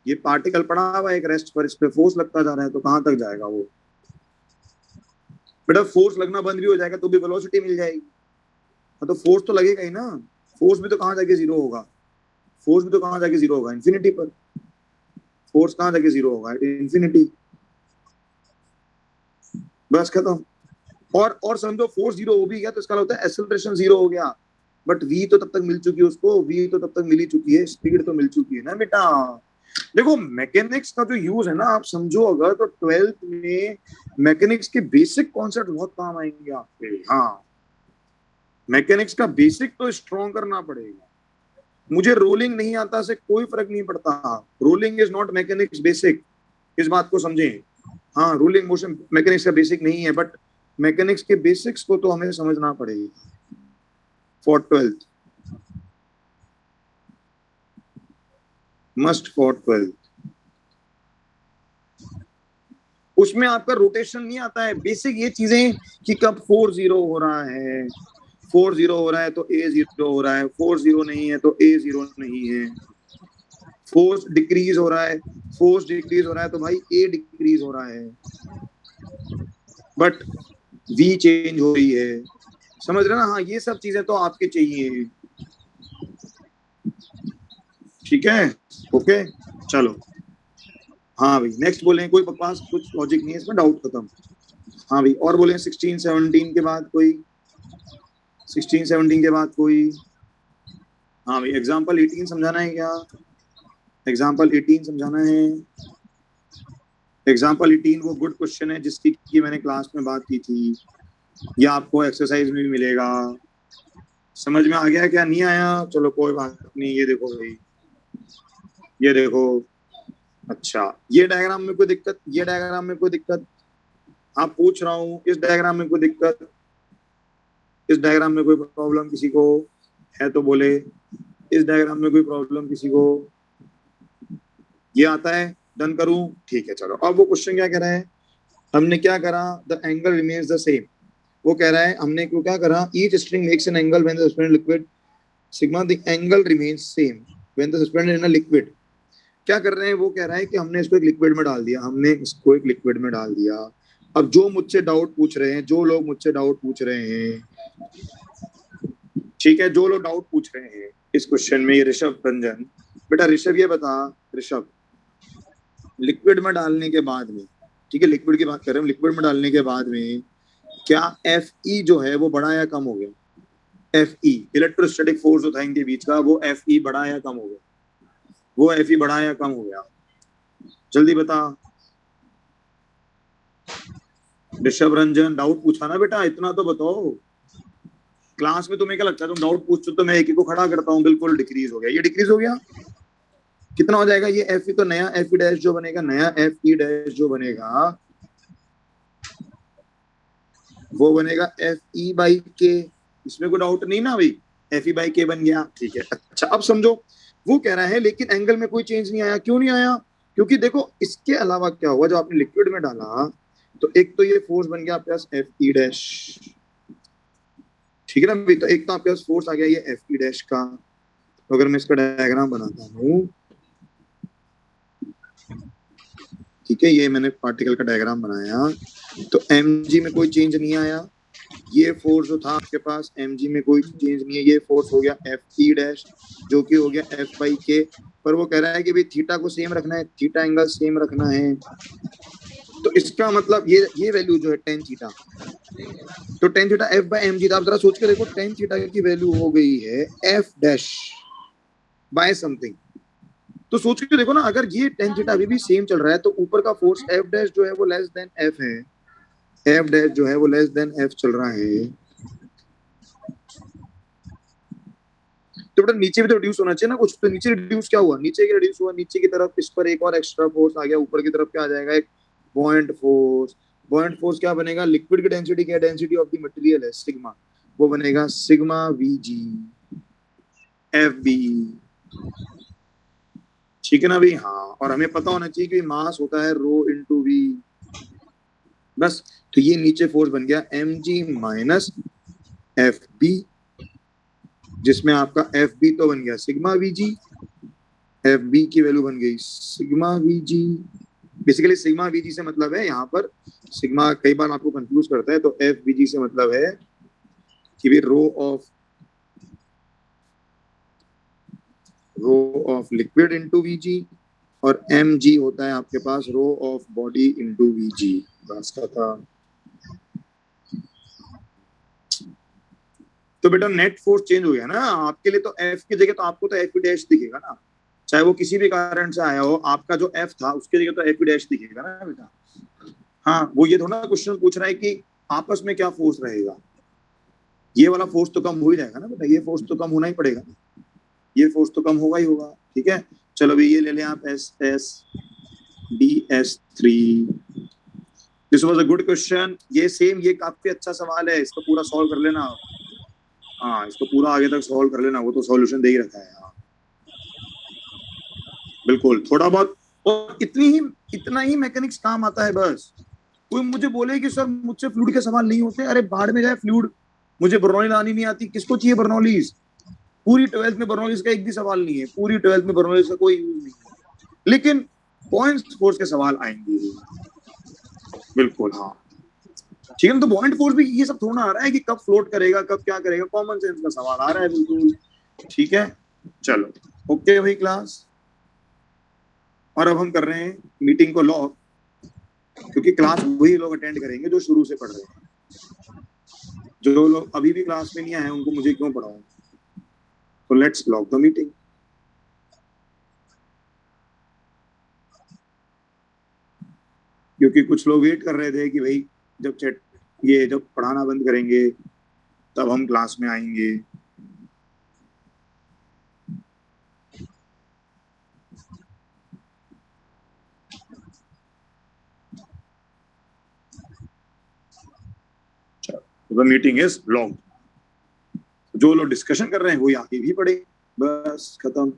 ये पार्टिकल पड़ा हुआ है एक रेस्ट पर, इस पे फोर्स लगता जा रहा है, तो कहाँ तक जाएगा वो? बेटा फोर्स लगना बंद भी हो जाएगा तो भी वेलोसिटी मिल जाएगी। हाँ तो फोर्स तो लगेगा ही ना। फोर्स भी तो कहाँ जाके जीरो होगा? फोर्स भी तो कहाँ जाके जीरो होगा? इन्फिनिटी पर। फोर्स कहाँ जाके जीरो होगा? इन्फिनिटी। बस खत्म। और समझो फोर्स जीरो हो भी गया तो इसका होता है एक्सेलरेशन जीरो हो गया, बट वी तो तब तक मिल चुकी है उसको, वी तो तब तक मिल ही चुकी है, स्पीड तो मिल चुकी है ना बेटा। देखो मैकेनिक्स का जो यूज है ना, आप समझो अगर तो 12th में मैकेनिक्स के बेसिक कॉन्सेप्ट बहुत काम आएंगे आपके। हाँ मैकेनिक्स का बेसिक तो स्ट्रॉन्ग करना पड़ेगा। मुझे रोलिंग नहीं आता से कोई फर्क नहीं पड़ता। Rolling is not mechanics basic, इस बात को समझें। हाँ रूलिंग मोशन मैकेनिक्स का बेसिक नहीं है, बट मैकेनिक्स के बेसिक्स को तो हमें समझना पड़ेगा for 12th, must for 12th। उसमें आपका रोटेशन नहीं आता है, बेसिक ये चीजें कि कब 4-0 हो रहा है, 4-0 हो रहा है तो A-0 हो रहा है, 4-0 नहीं है तो A-0 नहीं है। फोर्स डिक्रीज हो रहा है, फोर्स डिक्रीज हो रहा है तो भाई A डिक्रीज हो रहा है, बट V चेंज हो रही है। समझ रहे ना? हाँ ये सब चीजें तो आपके चाहिए। ठीक है, ओके चलो। हाँ भाई नेक्स्ट बोले, कोई बकवास कुछ लॉजिक नहीं है इसमें, डाउट खत्म। हाँ भाई और बोले 16-17 के बाद कोई, 16-17 के बाद कोई? हाँ भाई एग्जाम्पल 18 समझाना है क्या? एग्जाम्पल 18 समझाना है। एग्जाम्पल 18 वो गुड क्वेश्चन है जिसकी की मैंने क्लास में बात की थी, या आपको एक्सरसाइज में भी मिलेगा। समझ में आ गया क्या? नहीं आया? चलो कोई बात नहीं। ये देखो भाई, ये देखो अच्छा, ये डायग्राम में कोई दिक्कत, ये डायग्राम में कोई दिक्कत? आप पूछ रहा हूँ, इस डायग्राम में कोई दिक्कत, इस डायग्राम में कोई प्रॉब्लम किसी को है तो बोले। इस डायग्राम में कोई प्रॉब्लम किसी को? ये आता है? डन करूं? ठीक है चलो। अब वो क्वेश्चन क्या कह रहा है, हमने क्या करा, the angle remains the same. वो कह रहा है हमने क्यों क्या करा, each string makes an angle when the suspended liquid sigma the angle remains same when the suspended in a liquid. क्या कर रहे हैं, वो कह रहा है कि हमने इसको एक लिक्विड में डाल दिया, हमने इसको एक लिक्विड में डाल दिया। अब जो मुझसे डाउट पूछ रहे हैं, जो लोग मुझसे डाउट पूछ रहे हैं, ठीक है, जो लोग डाउट पूछ रहे हैं इस क्वेश्चन में, ये ऋषभ रंजन, बेटा ऋषभ ये बता, ऋषभ लिक्विड में डालने के बाद में, ठीक है लिक्विड की बात कर रहे हैं, लिक्विड में डालने के बाद में क्या एफ ई जो है वो बढ़ा या कम हो गया? एफ ई इलेक्ट्रोस्टैटिक फोर्स होता है इनके बीच का, वो एफ ई बढ़ा या कम हो गया? वो एफ ई बढ़ा या कम हो गया? जल्दी बता। ऋषभ रंजन डाउट पूछा ना बेटा, इतना तो बताओ। क्लास में तुम्हें क्या लगता है, तुम डाउट पूछते हो तो मैं एक ही को खड़ा करता हूँ, बिल्कुल डिक्रीज हो गया, ये डिक्रीज हो गया। कितना हो जाएगा ये एफ ई, तो नया एफ ई डैश जो बनेगा, नया एफ ई डैश जो बनेगा वो बनेगा एफ ई बाई के। इसमें कोई डाउट नहीं ना भाई, एफ ई बाई के बन गया, ठीक है। अच्छा अब समझो, वो कह रहा है लेकिन एंगल में कोई चेंज नहीं आया, क्यों नहीं आया? क्योंकि देखो इसके अलावा क्या हुआ, जब आपने लिक्विड में डाला तो एक तो ये फोर्स बन गया प्लस एफ ई डैश, ठीक है ना भाई, तो एक तो आपके पास फोर्स आ गया ये एफ ई डैश का। तो अगर मैं इसका डायग्राम बनाता हूँ, ठीक है, ये मैंने पार्टिकल का डायग्राम बनाया, तो एम जी में कोई चेंज नहीं आया, ये फोर्स जो था आपके पास एम जी में कोई चेंज नहीं है, ये फोर्स हो गया एफ ई डैश जो कि हो गया एफ बाई के। पर वो कह रहा है कि भाई थीटा को सेम रखना है, थीटा एंगल सेम रखना है, तो इसका मतलब ये वैल्यू जो है टेन थीटा, तो tan theta F by M G, आप जरा सोच के देखो, टेन थीटा की वैल्यू हो गई है एफ डैश बाय समथिंग। तो सोच के देखो ना, अगर ये टेन थीटा अभी भी सेम चल रहा है तो ऊपर का फोर्स एफ डैश जो है वो लेस देन एफ है, एफ डैश जो है वो लेस देन एफ चल रहा है, तो बेटा नीचे भी तो रिड्यूस होना चाहिए ना कुछ, तो नीचे रिड्यूस क्या हुआ, नीचे की रिड्यूस हुआ, नीचे की तरफ इस पर एक और एक्स्ट्रा फोर्स आ गया, ऊपर की तरफ क्या आ जाएगा, एक बॉइंट फोर्स। बॉइंट फोर्स क्या बनेगा, लिक्विड की डेंसिटी क्या, डेंसिटी ऑफ द मटेरियल है सिग्मा, वो बनेगा sigma V G F B, ठीक है ना भाई। हाँ, और हमें पता होना चाहिए कि मास होता है रो इंटू वी, बस। तो ये नीचे फोर्स बन गया M G minus F B, जिसमें आपका एफ बी तो बन गया sigma V G, F B की वैल्यू बन गई sigma V G. Basically sigma V G से मतलब है यहाँ पर, सिग्मा कई बार आपको कंफ्यूज करता है, तो एफ वी जी से मतलब है कि भी rho of liquid into V G, और एम जी होता है आपके पास rho of body into V G, बस का था। तो बेटा नेट फोर्स चेंज हो गया ना आपके लिए, तो एफ की जगह तो आपको तो एफ डैश दिखेगा ना, चाहे वो किसी भी कारण से आया हो, आपका जो एफ था उसकी जगह तो एफ डैश दिखेगा ना बेटा। हाँ, वो ये थोड़ा क्वेश्चन पूछ रहा है कि आपस में क्या फोर्स रहेगा, ये वाला फोर्स तो कम हो ही जाएगा ना बेटा, ये फोर्स तो कम होना ही पड़ेगा ना, ये फोर्स तो कम होगा ही होगा, ठीक है। चलो भाई ये ले लें आप S S D S three. This was a good question, ये सेम, ये काफी अच्छा सवाल है, इसको पूरा सॉल्व कर लेना आप। हाँ, इसको पूरा आगे तक सॉल्व कर लेना, वो तो सॉल्यूशन दे ही रखा है। हाँ बिल्कुल, थोड़ा बहुत, और इतना ही मैकेनिक्स काम आता है बस। कोई मुझे बोले कि सर मुझसे फ्लूइड के सवाल नहीं होते, अरे बाढ़ में जाए फ्लूइड, मुझे बर्नौली लानी नहीं आती, किसको चाहिए बर्नौलीज? पूरी ट्वेल्थ में बर्नौलीज का एक भी सवाल नहीं है, पूरी ट्वेल्थ में बर्नौलीज का कोई यूज नहीं है, लेकिन पॉइंट फोर्स के सवाल आएंगे, बिल्कुल हाँ। ठीक है ना, तो पॉइंट फोर्स भी ये सब थोड़ा आ रहा है कि कब फ्लोट करेगा, कब क्या करेगा, कॉमन सेंस का सवाल आ रहा है बिल्कुल, ठीक है। चलो ओके भाई क्लास, और अब हम कर रहे हैं मीटिंग को लॉक, क्योंकि क्लास वही लोग अटेंड करेंगे जो शुरू से पढ़ रहे हैं, जो लोग अभी भी क्लास में नहीं आए उनको मुझे क्यों पढ़ाऊं। तो लेट्स लॉक द मीटिंग, क्योंकि कुछ लोग वेट कर रहे थे कि भाई जब चैट, ये जब पढ़ाना बंद करेंगे तब हम क्लास में आएंगे। The meeting is long. जो लोग डिस्कशन कर रहे हैं वो आगे भी पढ़े, बस खत्म।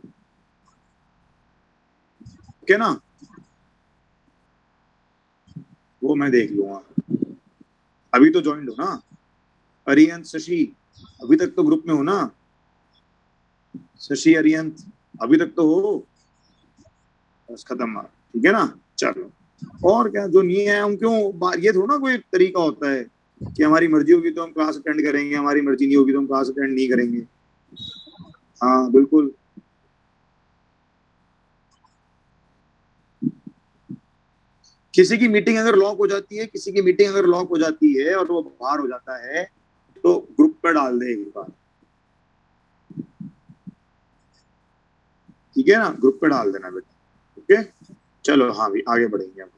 ओके ना, वो मैं देख लूंगा। अभी तो ज्वाइन हो ना अरियंत शशि, अभी तक तो ग्रुप में हो ना शशि अरियंत, अभी तक तो हो, बस खत्म। ठीक है ना, चलो। और क्या, जो नहीं है हम क्यों, ये थोड़ा ना कोई तरीका होता है कि हमारी मर्जी होगी तो हम क्लास अटेंड करेंगे, हमारी मर्जी नहीं होगी तो हम क्लास अटेंड नहीं करेंगे। हाँ बिल्कुल। किसी की मीटिंग अगर लॉक हो जाती है, किसी की मीटिंग अगर लॉक हो जाती है और वो बाहर हो जाता है तो ग्रुप पर डाल दे एक बार, ठीक है ना, ग्रुप पे डाल देना बेटा। ओके, चलो हाँ भी आगे बढ़ेंगे हम।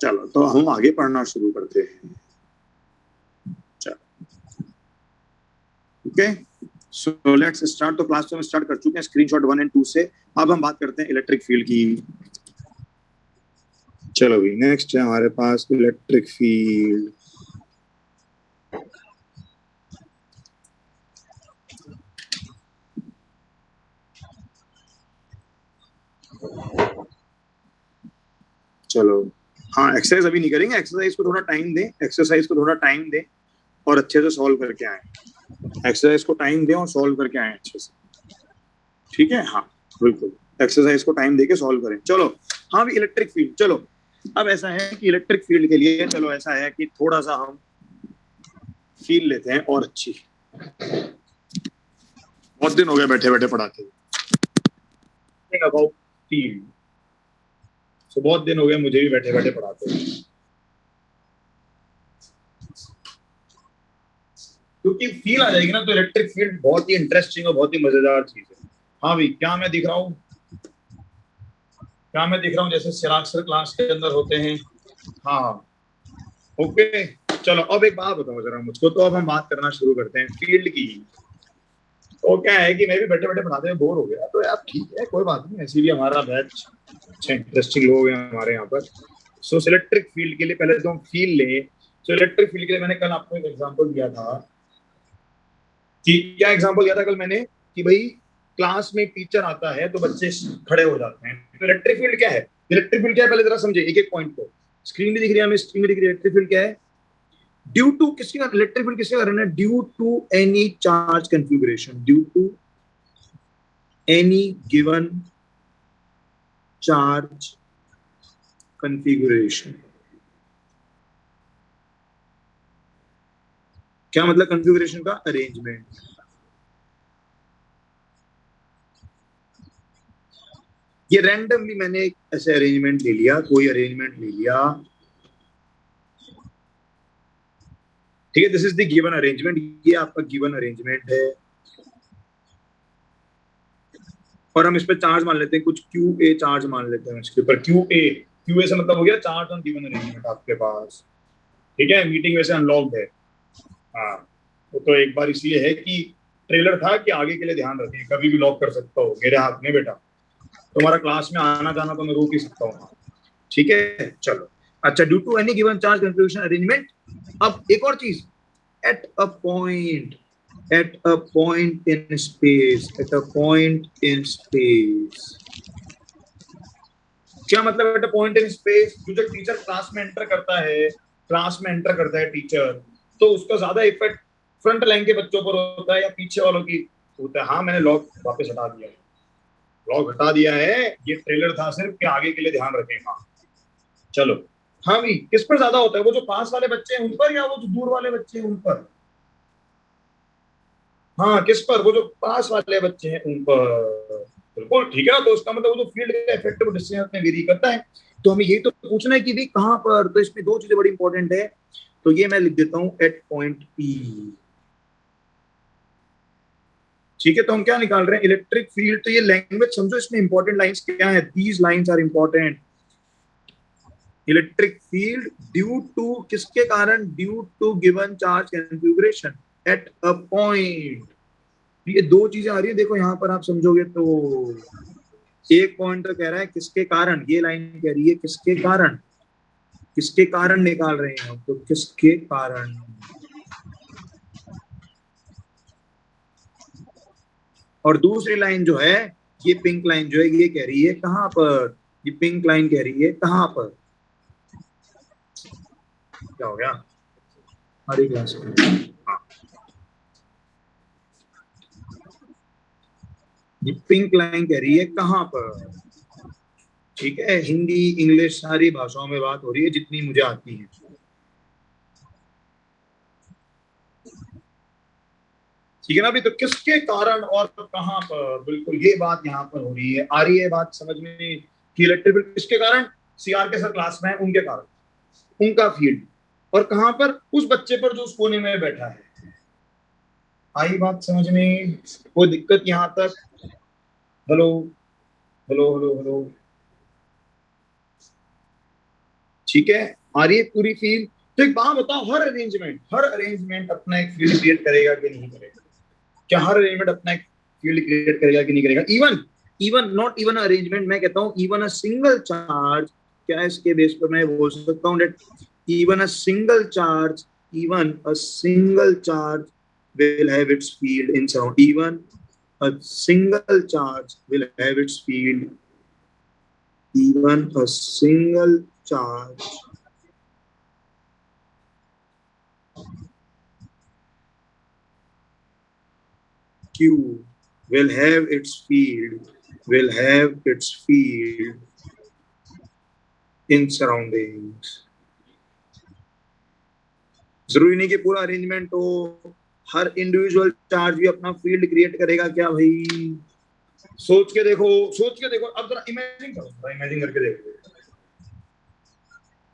चलो तो हम आगे पढ़ना शुरू करते हैं। चलो ओके, सो लेट्स स्टार्ट। तो क्लास तो हम स्टार्ट कर चुके हैं स्क्रीनशॉट 1 और 2 से। अब हम बात करते हैं इलेक्ट्रिक फील्ड की। चलो भी नेक्स्ट है हमारे पास इलेक्ट्रिक फील्ड। चलो हाँ, एक्सरसाइज अभी नहीं करेंगे, एक्सरसाइज को थोड़ा टाइम दें, एक्सरसाइज को थोड़ा टाइम दें और अच्छे से सॉल्व करके आए। एक्सरसाइज को टाइम दें और सॉल्व करके आए अच्छे से, ठीक है। हाँ बिल्कुल, एक्सरसाइज को टाइम देके सॉल्व करें। चलो हाँ भी इलेक्ट्रिक फील्ड। चलो अब ऐसा है कि इलेक्ट्रिक फील्ड के लिए, चलो ऐसा है कि थोड़ा सा हम फील लेते हैं और अच्छी। बहुत दिन हो गए बैठे बैठे पढ़ाते अबाउट फील्ड, तो बहुत दिन हो गए मुझे भी बैठे बैठे पढ़ाते हैं, क्योंकि फील आ जाएगी ना तो इलेक्ट्रिक फील्ड बहुत ही इंटरेस्टिंग और बहुत ही मजेदार चीज है। हाँ भाई, क्या मैं दिख रहा हूँ, क्या मैं दिख रहा हूँ जैसे चिराग सर क्लास के अंदर होते हैं। हाँ ओके, चलो अब एक बात बताओ जरा मुझको, तो अब हम बात करना शुरू करते हैं फील्ड की। तो क्या है कि मैं भी बैठे बैठे पढ़ाते हुए बोर हो गया, तो यार ठीक है कोई बात नहीं, ऐसी भी हमारा बैच अच्छे इंटरेस्टिंग लोग हैं हमारे यहाँ पर। सो इलेक्ट्रिक फील्ड के लिए पहले तो हम फील लें। तो इलेक्ट्रिक फील्ड के लिए मैंने कल आपको एक एग्जांपल दिया था कि, क्या एग्जांपल दिया था कल मैंने, कि भाई क्लास में टीचर आता है तो बच्चे खड़े हो जाते हैं। तो इलेक्ट्रिक फील्ड क्या है, इलेक्ट्रिक फील्ड क्या है पहले जरा समझे एक एक पॉइंट को। स्क्रीन भी दिख रही है हमें, स्क्रीन में दिख रही है। इलेक्ट्रिक फील्ड क्या है, ड्यू टू किसके, इलेक्ट्रिक फील्ड किसके कारण है, due to any charge configuration, due to any given charge configuration. क्या मतलब कन्फिगुरेशन का, अरेंजमेंट। ये रैंडमली मैंने ऐसे अरेंजमेंट ले लिया, कोई अरेंजमेंट ले लिया, ठीक है, this is the given arrangement, ये आपका गिवन अरेंजमेंट है। और हम इस पे चार्ज मान लेते हैं कुछ क्यू ए चार्ज मान लेते हैं इसके ऊपर, क्यू ए, क्यू ए से मतलब हो गया चार्ज ऑन गिवन अरेंजमेंट आपके पास, ठीक है। मीटिंग वैसे अनलॉक्ड है। हाँ, वो तो एक बार इसलिए है कि ट्रेलर था कि आगे के लिए ध्यान रखिए, कभी भी लॉक कर सकता हो, मेरे हाथ में बेटा, तुम्हारा क्लास में आना जाना तो मैं रोक ही सकता हूँ, ठीक है। चलो अच्छा, due to any given charge configuration arrangement. अब एक और चीज, at a point, at a point in space, at a point in space। क्या मतलब eight a point in space, जो टीचर क्लास में एंटर करता है, क्लास में एंटर करता है टीचर, तो उसका ज्यादा इफेक्ट फ्रंट लाइन के बच्चों पर होता है या पीछे वालों की होता है। हाँ मैंने लॉक वापस हटा दिया है, लॉक हटा दिया है, ये ट्रेलर था सिर्फ कि आगे के लिए ध्यान रखें। हाँ चलो, हाँ भी किस पर ज्यादा होता है, वो जो पास वाले बच्चे हैं उन पर या वो जो दूर वाले बच्चे हैं उन पर। हाँ किस पर, वो जो पास वाले बच्चे हैं उन पर, बिल्कुल ठीक है ना। तो उसका मतलब वो जो फील्ड का इफेक्ट वो डिस्टेंस में वेरी करता है। तो हमें यही तो पूछना है कि भाई कहां पर, तो इसमें दो चीजें बड़ी इंपॉर्टेंट है, तो ये मैं लिख देता हूं एट पॉइंट पी, ठीक है। तो हम क्या निकाल रहे हैं, इलेक्ट्रिक फील्ड। तो ये लैंग्वेज समझो, इसमें इंपॉर्टेंट लाइंस क्या है, these lines are important. Electric field due to किसके कारण, due to given charge configuration at a point. ये दो चीजें आ रही है देखो यहाँ पर, आप समझोगे तो एक पॉइंट तो कह रहा है किसके कारण, ये लाइन कह रही है किसके कारण, किसके कारण निकाल रहे हैं हम, तो किसके कारण। और दूसरी लाइन जो है, ये पिंक लाइन जो है, ये कह रही है कहां पर, ये पिंक लाइन कह रही है कहां पर, क्या हो गया हमारी क्लास में। हाँ, ये पिंक लाइन कह रही है कहां पर। ठीक है, हिंदी इंग्लिश सारी भाषाओं में बात हो रही है जितनी मुझे आती है। ठीक है ना अभी, तो किसके कारण और कहां पर, बिल्कुल ये बात यहाँ पर हो रही है, आ रही है बात समझ में कि इलेक्ट्रिक किसके कारण, सीआर के सर क्लास में है उनके कारण, उनका फील्ड, और कहां पर, उस बच्चे पर जो उस कोने में बैठा है। आई बात समझ में, कोई दिक्कत यहाँ तक। हेलो हेलो हेलो हेलो, ठीक है, आ रही है पूरी फील। तो एक बात बताओ, हर अरेंजमेंट अपना एक फील्ड क्रिएट करेगा कि नहीं करेगा, क्या हर अरेंजमेंट अपना एक फील्ड क्रिएट करेगा कि नहीं करेगा, even even not even arrangement, मैं कहता हूं इवन अ सिंगल चार्ज, क्या इसके बेस पर मैं बोल सकता हूं that even a single charge, even a single charge will have its field in surround, even a single charge will have its field, even a single charge Q will have its field, will have its field in surroundings. जरूरी नहीं कि पूरा अरेंजमेंट हो, हर इंडिविजुअल चार्ज भी अपना फील्ड क्रिएट करेगा क्या भाई, सोच के देखो, सोच के देखो, अब जरा इमेजिन करो, जरा इमेजिन करके देखो।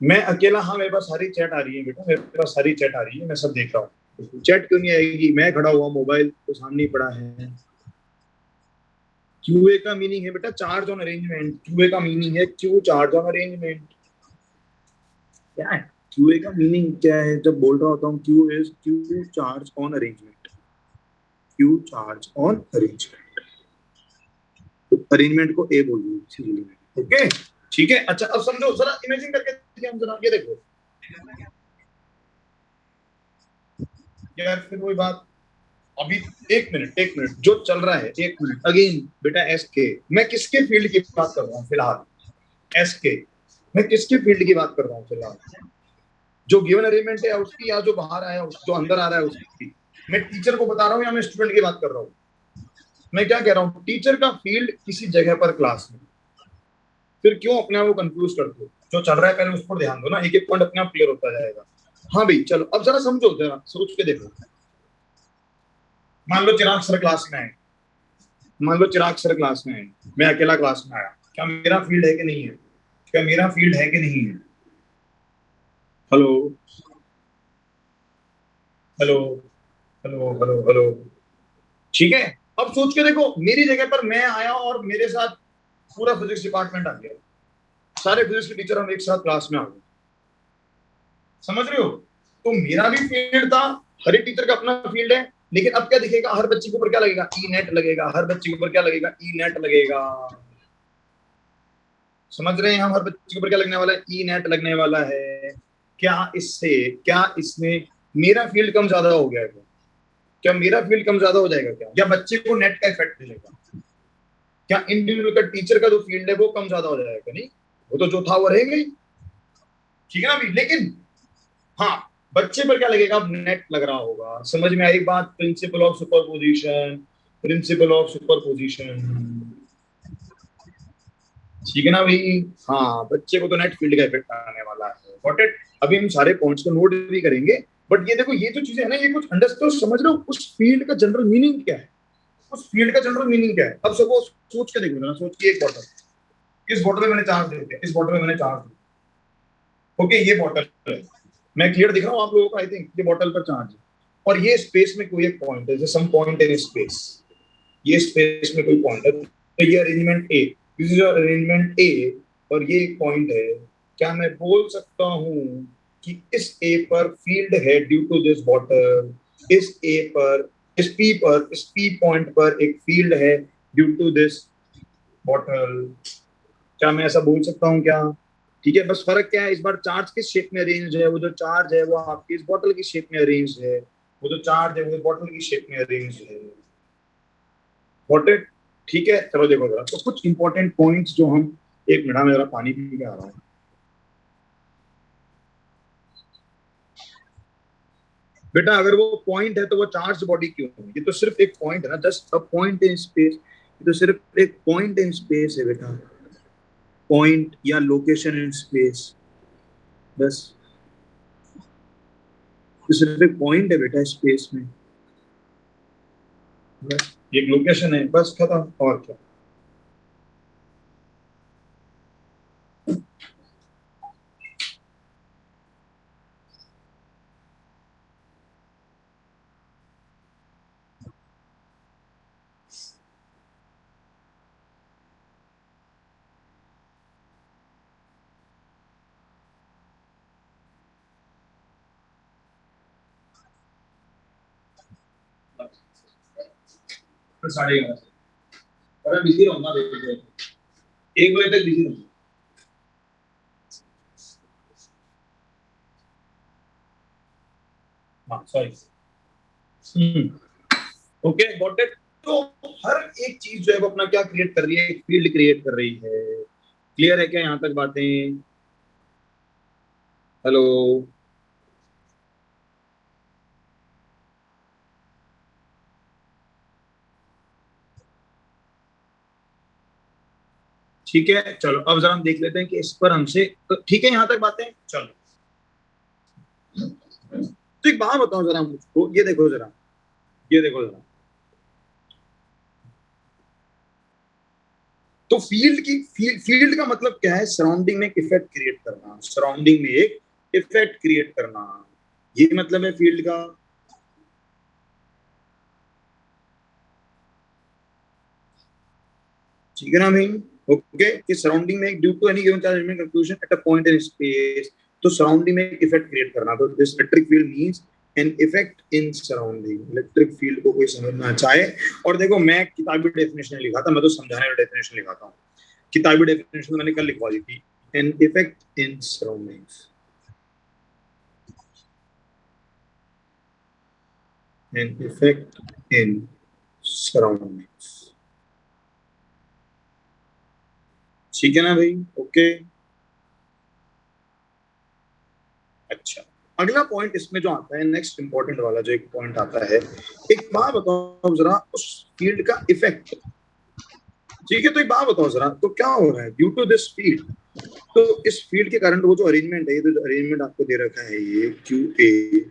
मैं अकेला, हाँ मेरे पास सारी चैट आ रही है बेटा, मेरे पास सारी चैट आ रही है, मैं सब देख रहा हूँ, चैट क्यों नहीं आएगी, मैं खड़ा हुआ मोबाइल तो सामने ही पड़ा है। क्यूए का मीनिंग है बेटा चार्ज ऑन अरेंजमेंट, क्यूए का मीनिंग है क्यू चार्ज ऑन अरेंजमेंट। क्या है क्यूए का मीनिंग, क्या है जब बोल रहा होता हूँ Q is Q charge on arrangement, Q charge on arrangement, तो अरेंजमेंट को ए बोलिए, ओके ठीक है। अच्छा अब समझो, जरा इमेजिन करके देखिए हम, जरा ये देखो यार, फिर वही बात, अभी एक मिनट जो चल रहा है, एक मिनट अगेन बेटा, एस के, मैं किसके फील्ड की बात कर रहा हूँ फिलहाल, एस के, मैं किसके फील्ड की बात कर रहा हूँ फिलहाल, जो गिवन अरेंजमेंट है उसकी, या जो बाहर आया जो अंदर आ रहा है उसकी। मैं टीचर को बता रहा हूँ या मैं स्टूडेंट की बात कर रहा हूँ, मैं क्या कह रहा हूँ, टीचर का फील्ड किसी जगह पर क्लास में, फिर क्यों अपने आप को कंफ्यूज करते हो, जो चल रहा है पहले उस पर ध्यान दो ना, एक एक पॉइंट अपने आप क्लियर होता जाएगा। हाँ भाई चलो, अब जरा समझो, जरा सोच के देखो, मान लो चिराग सर क्लास में आए, मान लो चिराग सर क्लास में आए, मैं अकेला क्लास में आया, क्या मेरा फील्ड है कि नहीं है, क्या मेरा फील्ड है कि नहीं है, hello hello hello hello hello, ठीक है। अब सोच के देखो, मेरी जगह पर मैं आया और मेरे साथ पूरा फिजिक्स डिपार्टमेंट आ गया, सारे फिजिक्स के टीचर हम एक साथ क्लास में आ गए, समझ रहे हो, तो मेरा भी फील्ड था, हर एक टीचर का अपना फील्ड है, लेकिन अब क्या दिखेगा, हर बच्चे के ऊपर क्या लगेगा, ई नेट लगेगा, हर बच्चे के ऊपर क्या लगेगा, ई नेट लगेगा, समझ रहे हैं हम, हर बच्चे के ऊपर क्या लगने वाला है, ई नेट लगने वाला है। क्या इससे, क्या इसमें मेरा फील्ड कम ज्यादा हो गया, क्या मेरा फील्ड कम ज्यादा हो जाएगा क्या, या बच्चे को नेट का इफेक्ट मिलेगा, क्या इंडिविजुअल का टीचर का जो फील्ड है वो कम ज्यादा हो जाएगा, नहीं वो तो जो था वो रहेगा ही, ठीक है ना अभी, लेकिन हाँ बच्चे पर क्या लगेगा, अब नेट लग रहा होगा, समझ में आई बात, principle of superposition, principle of superposition, ठीक है ना भाई। हाँ बच्चे को तो नेट फील्ड का इफेक्ट आने वाला है, गॉट इट। अभी हम सारे पॉइंट्स को नोट भी करेंगे, बट ये देखो, ये जो चीजें है ना, ये कुछ अंडरस्टैंड समझ रहे हो, उस फील्ड का जनरल मीनिंग क्या है, उस फील्ड का जनरल मीनिंग क्या है। अब सबको सोच के देखो ना, सोच के, एक बॉटल, इस बॉटल में मैंने चार्ज दे दिया, इस बॉटल में मैंने चार्ज दिया, ओके ये बॉटल है, मैं क्लियर दिख रहा हूँ आप लोगों को, आई थिंक ये बॉटल पर चार्ज है, और ये स्पेस में कोई एक पॉइंट है, सम पॉइंट इन स्पेस, ये स्पेस में कोई पॉइंट है, तो ये arrangement A, this is arrangement A, और ये एक पॉइंट है, क्या मैं बोल सकता हूँ कि इस ए पर फील्ड है ड्यू टू दिस बॉटल, इस ए पर, इस पी पॉइंट पर एक फील्ड है ड्यू टू दिस बॉटल, क्या मैं ऐसा बोल सकता हूँ क्या, ठीक है, बस फर्क क्या है, इस बार चार्ज किस शेप में अरेंज है, वो जो चार्ज है वो आपकी इस बॉटल की शेप में अरेंज है, वो जो चार्ज है वो बॉटल की शेप में अरेंज है। What it. ठीक है, चलो देखो जरा तो कुछ इंपॉर्टेंट पॉइंट्स जो हम, एक मिनट में जरा पानी पी के आ रहा हूँ। बेटा अगर वो पॉइंट है तो वो चार्ज बॉडी क्यों है? ये तो सिर्फ एक पॉइंट है ना, just a point in space. ये तो सिर्फ एक पॉइंट इन स्पेस है बेटा, पॉइंट या लोकेशन इन स्पेस, बस। तो सिर्फ एक पॉइंट है बेटा स्पेस में, बस एक लोकेशन है, बस खत्म, और क्या। फिर 11:30 और मैं बिजी रहूंगा, देखिए 1 बजे तक बिजी रहूंगा। हाँ सॉरी। Okay got it. तो हर एक चीज जो है वो अपना क्या क्रिएट कर रही है, एक फील्ड क्रिएट कर रही है। क्लियर है क्या यहाँ तक बातें? हेलो। ठीक है चलो, अब जरा हम देख लेते हैं कि इस पर हमसे तो ठीक है यहाँ तक बातें, चलो। तो एक बात बताओ जरा मुझको, ये देखो जरा, ये देखो जरा। तो फील्ड का मतलब क्या है? सराउंडिंग में एक इफेक्ट क्रिएट करना, सराउंडिंग में एक इफेक्ट क्रिएट करना, ये मतलब है फील्ड का। ठीक है ना भाई? ओके, कि सराउंडिंग में due to any given charge में conclusion at a point in space, तो सराउंडिंग में एक इफेक्ट क्रिएट करना, तो this electric field means an effect in surrounding. Electric field को कोई समझना चाहे, और देखो मैं किताबी डेफिनेशन लिखा था, मैं तो समझाने वाला डेफिनेशन लिखाता हूँ। किताबी डेफिनेशन मैंने कल लिखवा दी थी, एन इफेक्ट इन सराउंडिंग्स, एन इफेक्ट इन सराउंडिंग्स। ठीक है ना भाई? ओके। अच्छा, अगला पॉइंट इसमें जो आता है, नेक्स्ट इंपॉर्टेंट वाला जो एक पॉइंट आता है, एक बात बताओ जरा, उस फील्ड का इफेक्ट। ठीक है, तो एक बात बताओ जरा, तो क्या हो रहा है ड्यू टू दिस फील्ड? तो इस फील्ड के कारण वो जो अरेंजमेंट है, ये जो अरेंजमेंट आपको दे रखा है, ये क्यू ए,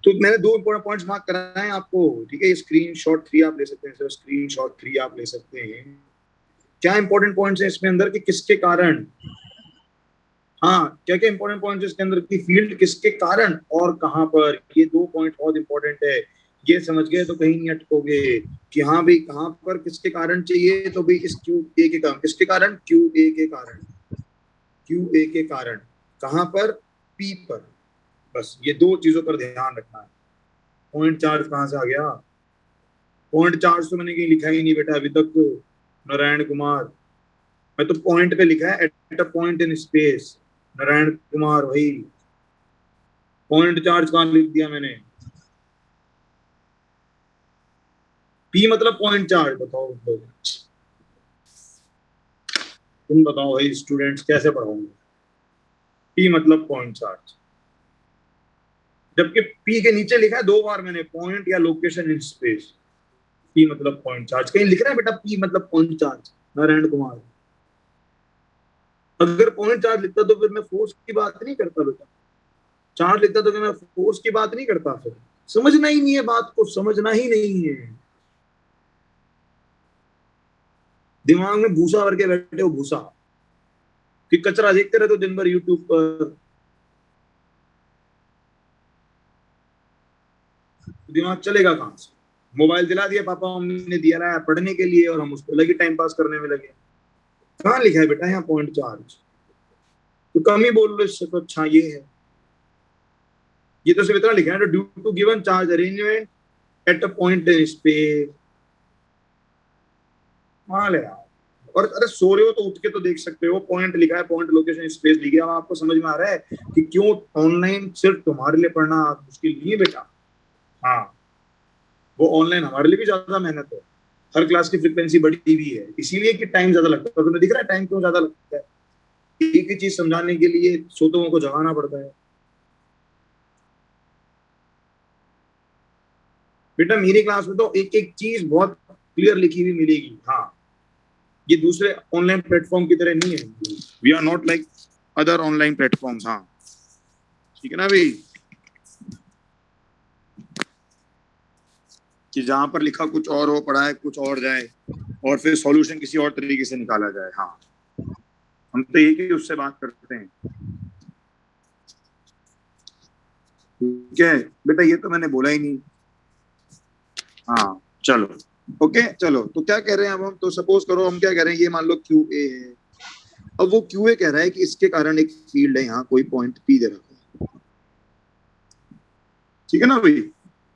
तो मैंने दो इंपॉर्टेंट पॉइंट्स मार्क कराए हैं आपको। ठीक है, ये स्क्रीन शॉट 3 आप ले सकते हैं, स्क्रीन शॉट 3 आप ले सकते हैं। क्या इंपॉर्टेंट पॉइंट्स हैं इसमें अंदर, कि किसके कारण, हाँ क्या क्या इंपॉर्टेंट पॉइंट इसके अंदर की, फील्ड किसके कारण और कहां पर, ये दो पॉइंट बहुत इंपॉर्टेंट है। ये समझ गए तो कहीं नहीं अटकोगे, कि हाँ भाई कहां पर किसके कारण चाहिए, तो भाई इस क्यू ए के कारण, किसके कारण, क्यू ए के कारण, क्यू ए के कारण, कहां पर, पी पर। बस ये दो चीजों पर ध्यान रखना है। पॉइंट चार्ज कहां से आ गया? पॉइंट चार्ज तो मैंने कहीं लिखा ही नहीं बेटा अभी तक। नारायण कुमार, मैं तो पॉइंट पे लिखा है, eight a point in space. Narayan Kumar भाई, पॉइंट चार्ज कहाँ लिख दिया मैंने? पी मतलब पॉइंट चार्ज, बताओ लोग। तुम बताओ भाई स्टूडेंट्स कैसे पढ़ाऊंगे? पी मतलब पॉइंट चार्ज, जबकि पी के नीचे लिखा है 2 बार मैंने, पॉइंट या लोकेशन इन स्पेस। पी मतलब पॉइंट चार्ज, कहीं लिख रहा है बेटा पी मतलब पॉइंट चार्ज? नारायण कुमार, अगर पॉइंट चार्ज लिखता तो फिर मैं फोर्स की बात नहीं करता बेटा, चार्ज लिखता तो फिर मैं फोर्स की बात नहीं करता। फिर समझना ही नहीं है, बात को समझना ही नहीं है, दिमाग में भूसा भर के बैठे हो, भूसा, कि कचरा देखते रहते हो दिन भर यूट्यूब पर, दिमाग चलेगा कहाँ से? मोबाइल दिला दिया पापा मम्मी ने, दिया रहा है पढ़ने के लिए, और हम उसको लगे टाइम पास करने में लगे। कहाँ लिखा है बेटा यहाँ पॉइंट चार्ज? तो कम ही बोल लो, इससे तो अच्छा ये है। ये तो सिर्फ इतना लिखा है, due to given charge arrangement at a point in space. हाँ ले यार, और अरे सो रहे हो तो उठ के तो देख सकते हो, पॉइंट लिखा है, पॉइंट लोकेशन स्पेस लिखी है। अब आपको समझ में आ रहा है कि क्यों ऑनलाइन सिर्फ तुम्हारे लिए पढ़ना मुश्किल नहीं है बेटा। हाँ, वो ऑनलाइन हमारे लिए भी ज्यादा मेहनत है। हर क्लास की फ्रिक्वेंसी बढ़ी हुई है, इसीलिए कि टाइम ज्यादा लगता है। तो तुम्हें दिख रहा है टाइम क्यों ज्यादा लगता है? एक ही चीज समझाने के लिए सोतों को जगाना पड़ता है। बेटा मेरी क्लास में तो एक एक चीज बहुत क्लियर लिखी हुई मिलेगी। हाँ, ये दूसरे ऑनलाइन प्लेटफॉर्म की तरह नहीं है। We are not like other online platforms. हाँ, ठीक है ना भाई, कि जहां पर लिखा कुछ और हो, पढ़ाए कुछ और जाए, और फिर सॉल्यूशन किसी और तरीके से निकाला जाए। हाँ, हम तो एक ही उससे बात करते हैं। ठीक है बेटा, ये तो मैंने बोला ही नहीं। हाँ चलो, ओके चलो, तो क्या कह रहे हैं अब हम? तो सपोज करो हम क्या कह रहे हैं, ये मान लो क्यू ए है। अब वो क्यू ए कह रहा है कि इसके कारण एक फील्ड है, यहाँ कोई पॉइंट पी दे रखा है। ठीक है ना भाई?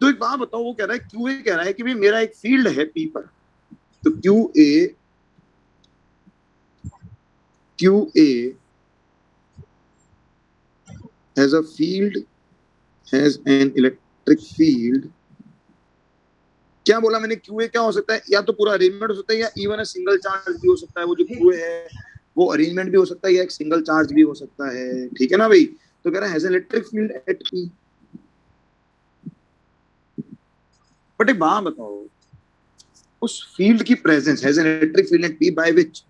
तो एक बात बताओ, वो कह रहा है, क्यू ए कह रहा है कि भाई मेरा एक फील्ड है पी पर। तो Q A has a field, has an electric field. क्या बोला मैंने? क्यूए क्या हो सकता है? या तो पूरा अरेंजमेंट हो सकता है, या इवन अ सिंगल चार्ज भी हो सकता है। वो जो क्यूए है वो अरेंजमेंट भी हो सकता है, या एक सिंगल चार्ज भी हो सकता है। ठीक है ना भाई? तो कह रहा है has electric field at P. But एक बात बताओ, उस फील्ड की presence, has an electric field at P by which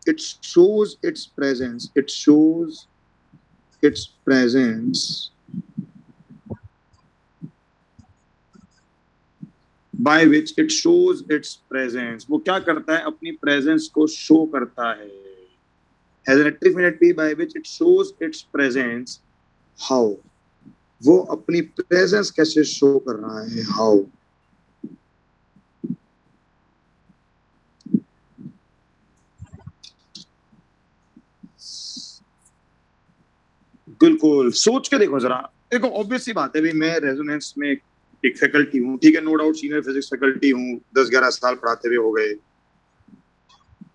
it shows its presence, it shows its presence by which it shows its presence। वो क्या करता है? अपनी प्रेजेंस को शो करता है। has an electric field at P by which it shows its presence। how? वो अपनी प्रेजेंस कैसे शो कर रहा है? how? बिल्कुल सोच के देखो जरा। देखो ऑब्वियस सी बात है भाई, मैं रेजोनेंस में एक फैकल्टी हूँ, ठीक है, no doubt senior physics faculty हूँ, 10-11 साल पढ़ाते हुए हो गए।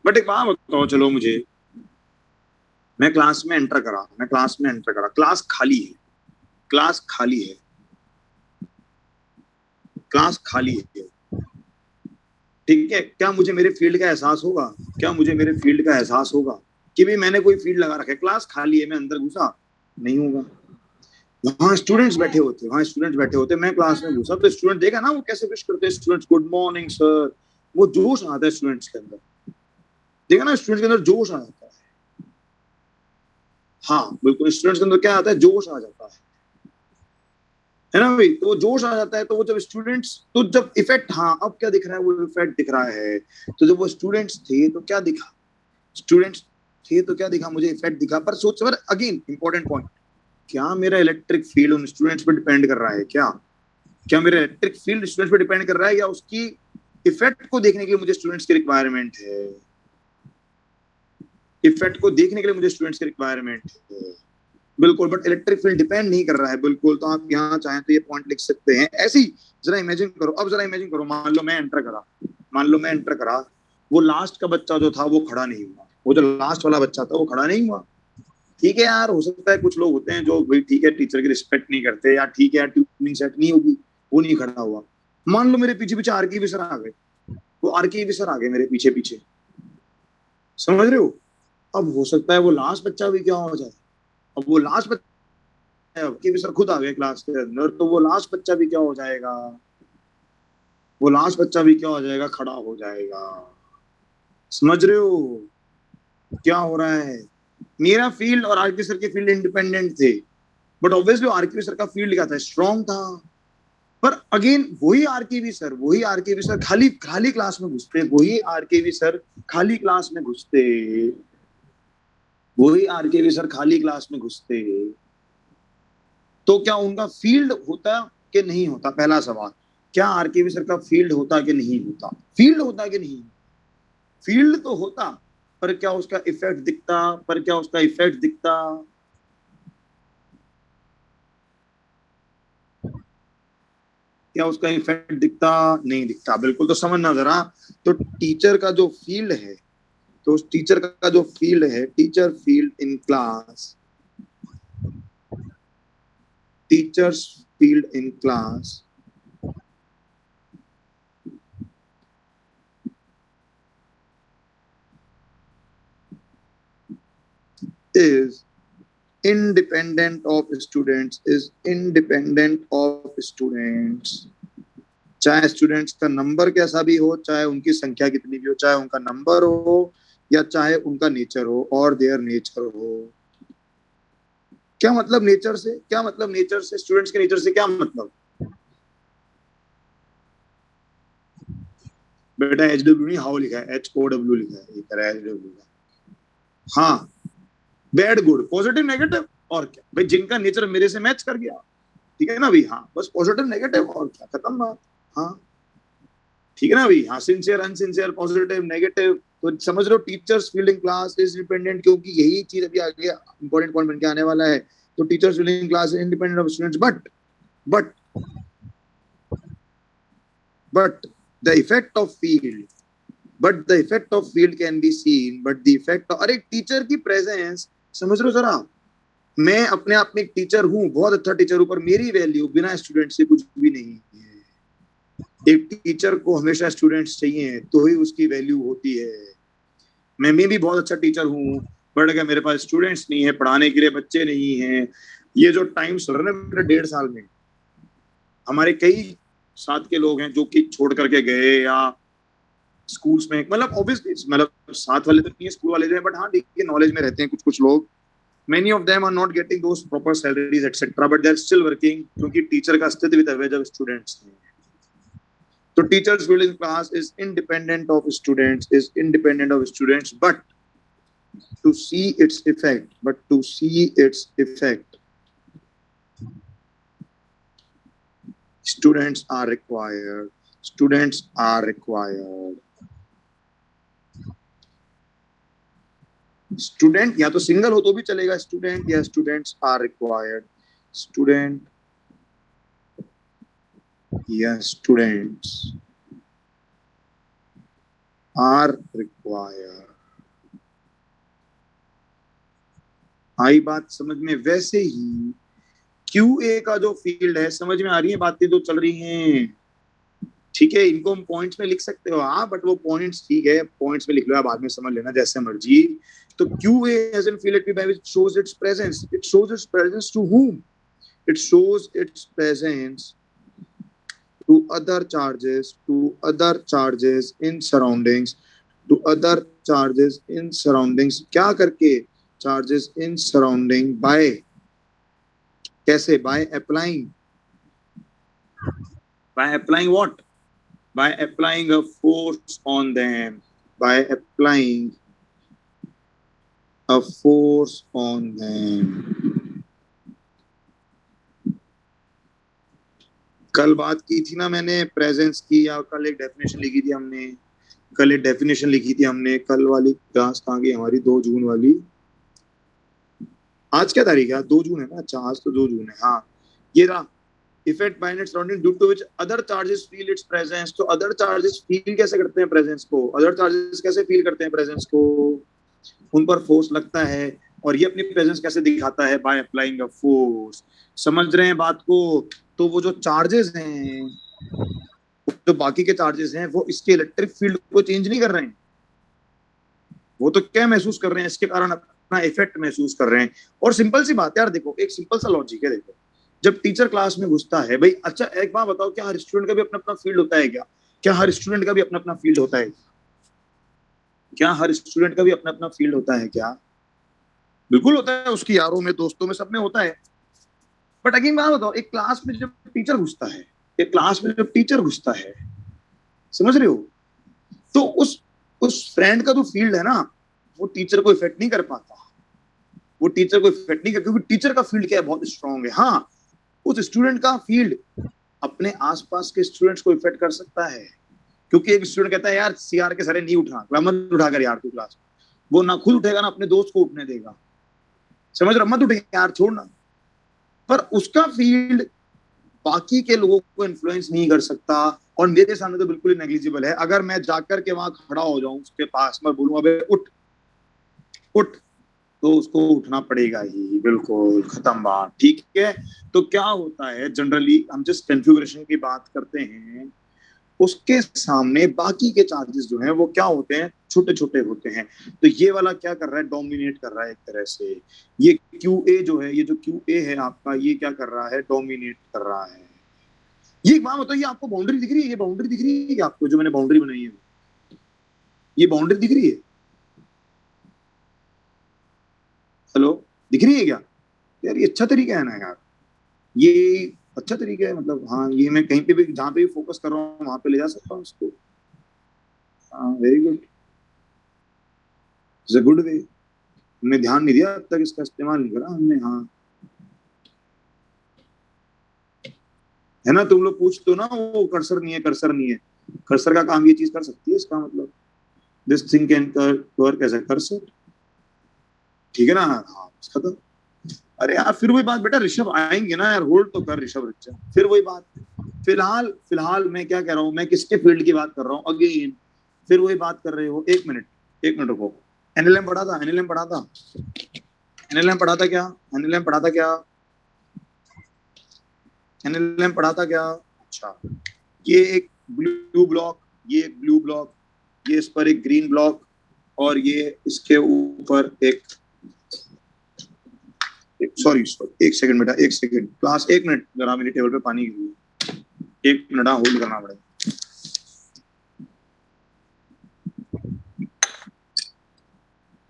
बट एक बात बताओ, चलो मुझे, मैं क्लास में एंटर करा, क्लास खाली है, क्लास खाली है, क्लास खाली है। ठीक है, क्या मुझे मेरे फील्ड का एहसास होगा? क्या मुझे मेरे फील्ड का एहसास होगा कि भाई मैंने कोई फील्ड लगा रखा है? क्लास खाली है, मैं अंदर घुसा, नहीं होगा। वहां स्टूडेंट्स बैठे होते, मैं क्लास में घुसा तो स्टूडेंट देखा ना वो कैसे विश करते हैं, स्टूडेंट्स गुड मॉर्निंग सर। वो जोश आता है स्टूडेंट्स के अंदर, देखा ना, स्टूडेंट्स के अंदर जोश आ जाता है। हाँ बिल्कुल, स्टूडेंट्स के अंदर क्या आता है? जोश आ जाता है ना भाई? तो वो जोश आ जाता है, तो वो जब स्टूडेंट्स, तो जब इफेक्ट, हाँ अब क्या दिख रहा है? वो इफेक्ट दिख रहा है। तो जब वो स्टूडेंट्स थे तो क्या दिखा? स्टूडेंट्स थे तो क्या दिखा? मुझे इफेक्ट दिखा। पर सोच, पर अगेन इंपॉर्टेंट पॉइंट, क्या मेरा इलेक्ट्रिक फील्ड उन स्टूडेंट्स पर डिपेंड कर रहा है? क्या मेरा इलेक्ट्रिक फील्ड स्टूडेंट्स पर डिपेंड कर रहा है, या उसकी इफेक्ट को देखने के लिए मुझे स्टूडेंट्स की रिक्वायरमेंट है? इफेक्ट को देखने के लिए मुझे स्टूडेंट्स की रिक्वायरमेंट है। बिल्कुल, बट इलेक्ट्रिक फील्ड डिपेंड नहीं कर रहा है। बिल्कुल, तो आप यहाँ चाहें तो ये पॉइंट लिख सकते हैं ऐसे ही। जरा इमेजिन करो, अब जरा इमेजिन करो, मान लो मैं एंटर करा, वो लास्ट का बच्चा जो था वो खड़ा नहीं हुआ, वो जो लास्ट वाला बच्चा था वो खड़ा नहीं हुआ। ठीक है यार, हो सकता है कुछ लोग होते हैं जो भाई ठीक है टीचर की रिस्पेक्ट नहीं करते, या ठीक है यार ट्यूनिंग सेट नहीं होगी, वो नहीं खड़ा हुआ। मान लो मेरे पीछे पीछे आरके सर आ गए, वो आरके सर आ गए मेरे पीछे पीछे, समझ रहे हो? अब हो सकता है वो लास्ट बच्चा भी क्या हो जाए। अब वो लास्ट बच्चा, के सर खुद आ गए क्लास के अंदर, तो वो लास्ट बच्चा भी क्या हो जाएगा? वो लास्ट बच्चा भी क्या हो जाएगा? खड़ा हो जाएगा। समझ रहे हो क्या हो रहा है? मेरा फील्ड और आरके सर के फील्ड इंडिपेंडेंट थे, बट ऑब्वियसली आरके सर का फील्ड क्या था? स्ट्रॉन्ग था। पर अगेन वही आरकेवी सर खाली खाली क्लास में घुसते, खाली क्लास में घुसते वही आरकेवी सर खाली क्लास में घुसते। तो क्या उनका फील्ड होता कि नहीं होता? पहला सवाल, क्या आरकेवी सर का फील्ड होता कि नहीं होता? फील्ड होता कि नहीं? फील्ड तो होता, पर क्या उसका इफेक्ट दिखता? क्या उसका इफेक्ट दिखता? नहीं दिखता, बिल्कुल। तो समझना जरा, तो टीचर का जो फील्ड है, तो उस टीचर का जो फील्ड है, teacher field in class, teachers field in class is independent of students, is independent of students। चाहे स्टूडेंट्स का नंबर कैसा भी हो, चाहे उनकी संख्या कितनी भी हो, चाहे उनका नंबर हो या चाहे उनका नेचर हो, और देयर नेचर हो। क्या मतलब नेचर से? क्या मतलब नेचर से? स्टूडेंट्स के नेचर से क्या मतलब? बेटा एच डब्ल्यू नहीं, हाउ लिखा है, एच ओ डब्ल्यू लिखा है, ये कह रहा है एच डब्ल्यू का। हाँ, बैड गुड, पॉजिटिव नेगेटिव, और क्या भाई, जिनका नेचर मेरे से मैच कर गया, ठीक है ना भाई। हाँ, बस पॉजिटिव नेगेटिव, और क्या, खत्म बात। हाँ, ठीक है ना भाई। हाँ, सिंसियर अनसिंसियर, पॉजिटिव नेगेटिव। तो समझ लो teachers fielding class is independent, क्योंकि यही चीज अभी आगे इंपॉर्टेंट पॉइंट बन के आने वाला है। तो teachers fielding class is independent of students, but but the effect of field, but the effect of field can be seen, but the effect, अरे टीचर की प्रेजेंस, समझ लो जरा। मैं अपने आप में एक टीचर हूँ, बहुत अच्छा टीचर हूँ, पर मेरी वैल्यू बिना स्टूडेंट से कुछ भी नहीं है। एक टीचर को हमेशा स्टूडेंट्स चाहिए, तो ही उसकी वैल्यू होती है। मैं भी बहुत अच्छा टीचर हूँ, बट अगर मेरे पास स्टूडेंट्स नहीं है, पढ़ाने के लिए बच्चे नहीं है, ये जो टाइम चल रहा है ना मेरे 1.5 साल में, हमारे कई साथ के लोग हैं जो कि छोड़ करके गए, या स्कूल्स में, मतलब ऑब्वियसली, मतलब साथ वाले तो नहीं है, स्कूल वाले जो है, बट हाँ देखिए नॉलेज में रहते हैं कुछ कुछ लोग। Many of them are not getting those proper salaries, etc. But they're still working, क्योंकि टीचर का अस्तित्व भी तब है जब स्टूडेंट्स नहीं है। तो teachers field class is independent of students, is independent of students, but to see its effect, but to see its effect, students are required, students are required। Student या तो सिंगल हो तो भी चलेगा, स्टूडेंट या स्टूडेंट्स आर रिक्वायर्ड, स्टूडेंट या स्टूडेंट्स आर रिक्वायर्ड। आई बात समझ में? वैसे ही क्यूए का जो फील्ड है, समझ में आ रही है बातें जो चल रही हैं? ठीक है, इनको हम पॉइंट्स में लिख सकते हो, हाँ, बट वो पॉइंट्स ठीक है, पॉइंट्स में लिख लो, बाद में समझ लेना जैसे मर्जी। तो QA as in field active which shows its presence, it shows its presence to whom? It shows its presence to other charges, to other charges in surroundings, to other charges in surroundings। क्या करके? charges in surrounding by, कैसे? by applying, by applying what? by applying a force on them, by applying a force on them। कल बात की थी ना मैंने प्रेजेंस की, या कल एक डेफिनेशन लिखी थी हमने, कल एक डेफिनेशन लिखी थी हमने, कल वाली क्लास कहाँ गई हमारी, 2 जून वाली। आज क्या तारीख है? 2 जून है ना? अच्छा, आज तो 2 जून है। हाँ, ये रहा, effect by its surrounding due to which other charges feel its presence. तो अदर चार्जेस फील कैसे करते हैं प्रेजेंस को? अदर चार्जेस कैसे फील करते हैं प्रेजेंस को? उन पर फोर्स लगता है, और ये अपनी प्रेजेंस कैसे दिखाता है? Bye applying a force. समझ रहे हैं बात को? तो वो जो चार्जेस हैं, जो बाकी के चार्जेस हैं, वो इसके इलेक्ट्रिक फील्ड को चेंज नहीं कर रहे हैं, वो तो क्या महसूस कर रहे हैं, इसके कारण अपना इफेक्ट महसूस कर रहे हैं। और सिंपल सी बात है यार, देखो एक सिंपल सा लॉजिक है, देखो जब टीचर क्लास में घुसता है भाई, अच्छा एक बात बताओ, क्या हर स्टूडेंट का भी अपना अपना फील्ड होता है क्या? क्या हर स्टूडेंट का भी अपना अपना फील्ड होता है? क्या हर स्टूडेंट का भी अपना अपना फील्ड होता है क्या? बिल्कुल होता है, उसकी यारों में, दोस्तों में, सब में होता है। बट अगेन बात बताओ, एक क्लास में जब टीचर घुसता है, एक क्लास में जब टीचर घुसता है, समझ रहे हो, तो उस फ्रेंड का जो फील्ड है ना, वो टीचर को इफेक्ट नहीं कर पाता, वो टीचर को इफेक्ट नहीं कर, क्योंकि टीचर का फील्ड क्या है? बहुत स्ट्रांग है। हाँ, उस स्टूडेंट का फील्ड अपने आसपास के स्टूडेंट्स को इफेक्ट कर सकता है, क्योंकि एक स्टूडेंट कहता है यार सीआर के सारे नहीं उठा, मत उठा कर यार तू क्लास में, वो ना खुद उठेगा ना अपने दोस्त को उठने देगा, समझ रहा, मत उठे यार, छोड़ना। पर उसका फील्ड बाकी के लोगों को इन्फ्लुएंस नहीं कर सकता, और मेरे सामने तो बिल्कुल ही नेग्लिजिबल है। अगर मैं जाकर के वहां खड़ा हो जाऊं उसके पास, मैं बोलूं अबे उठ उठ, तो उसको उठना पड़ेगा ही, बिल्कुल खत्म बात, ठीक है। तो क्या होता है जनरली, हम जिस कॉन्फ़िगरेशन की बात करते हैं उसके सामने बाकी के चार्जेस जो हैं वो क्या होते हैं, छोटे छोटे होते हैं। तो ये वाला क्या कर रहा है, डोमिनेट कर रहा है एक तरह से। ये क्यू ए जो है, ये जो क्यू ए है आपका, ये क्या कर रहा है, डोमिनेट कर रहा है। ये एक बात बताइए, आपको बाउंड्री दिख रही है, ये बाउंड्री दिख रही है आपको, जो मैंने बाउंड्री बनाई है, ये बाउंड्री दिख रही है? हेलो, दिख रही है क्या? यार ये अच्छा तरीका है ना यार, ये अच्छा तरीका है, मतलब हाँ, ये मैं कहीं पे भी जहाँ पे भी फोकस कर रहा हूँ वहां पे ले जा सकता हूँ उसको। हाँ, very good, it's a good way. हमने ध्यान नहीं दिया अब तक, इसका इस्तेमाल नहीं करा हमने। हाँ, है ना, तुम लोग पूछते हो ना वो कर्सर नहीं है, कर्सर नहीं है। कर्सर का काम ये चीज कर सकती है, इसका मतलब this thing can work as a cursor, ठीक है ना। हाँ, इसका तो, अरे यार फिर वही बात बेटा, ऋषभ आएंगे ना यार, होल्ड तो कर ऋषभ, अच्छा फिर वही बात। फिलहाल फिलहाल मैं क्या कह रहा हूँ, मैं किसके फील्ड की बात कर रहा हूँ अगेन, फिर वही बात कर रहे हो। एक मिनट, एक मिनट रुको। एनएलएम पढ़ा था, एनएलएम पढ़ा था, एनएलएम पढ़ा था क्या, एनएलएम पढ़ा था क्या, एनएलएम पढ़ा था क्या? अच्छा, ये एक ब्लू ब्लॉक, ये एक ब्लू ब्लॉक, ये इस पर एक ग्रीन ब्लॉक, और ये इसके ऊपर एक, सॉरी एक सेकंड बेटा, एक सेकंड क्लास, एक मिनट जरा मेरी टेबल पे पानी गिरी है, एक मिनट होल्ड करना पड़ेगा।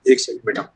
एक सेकंड बेटा।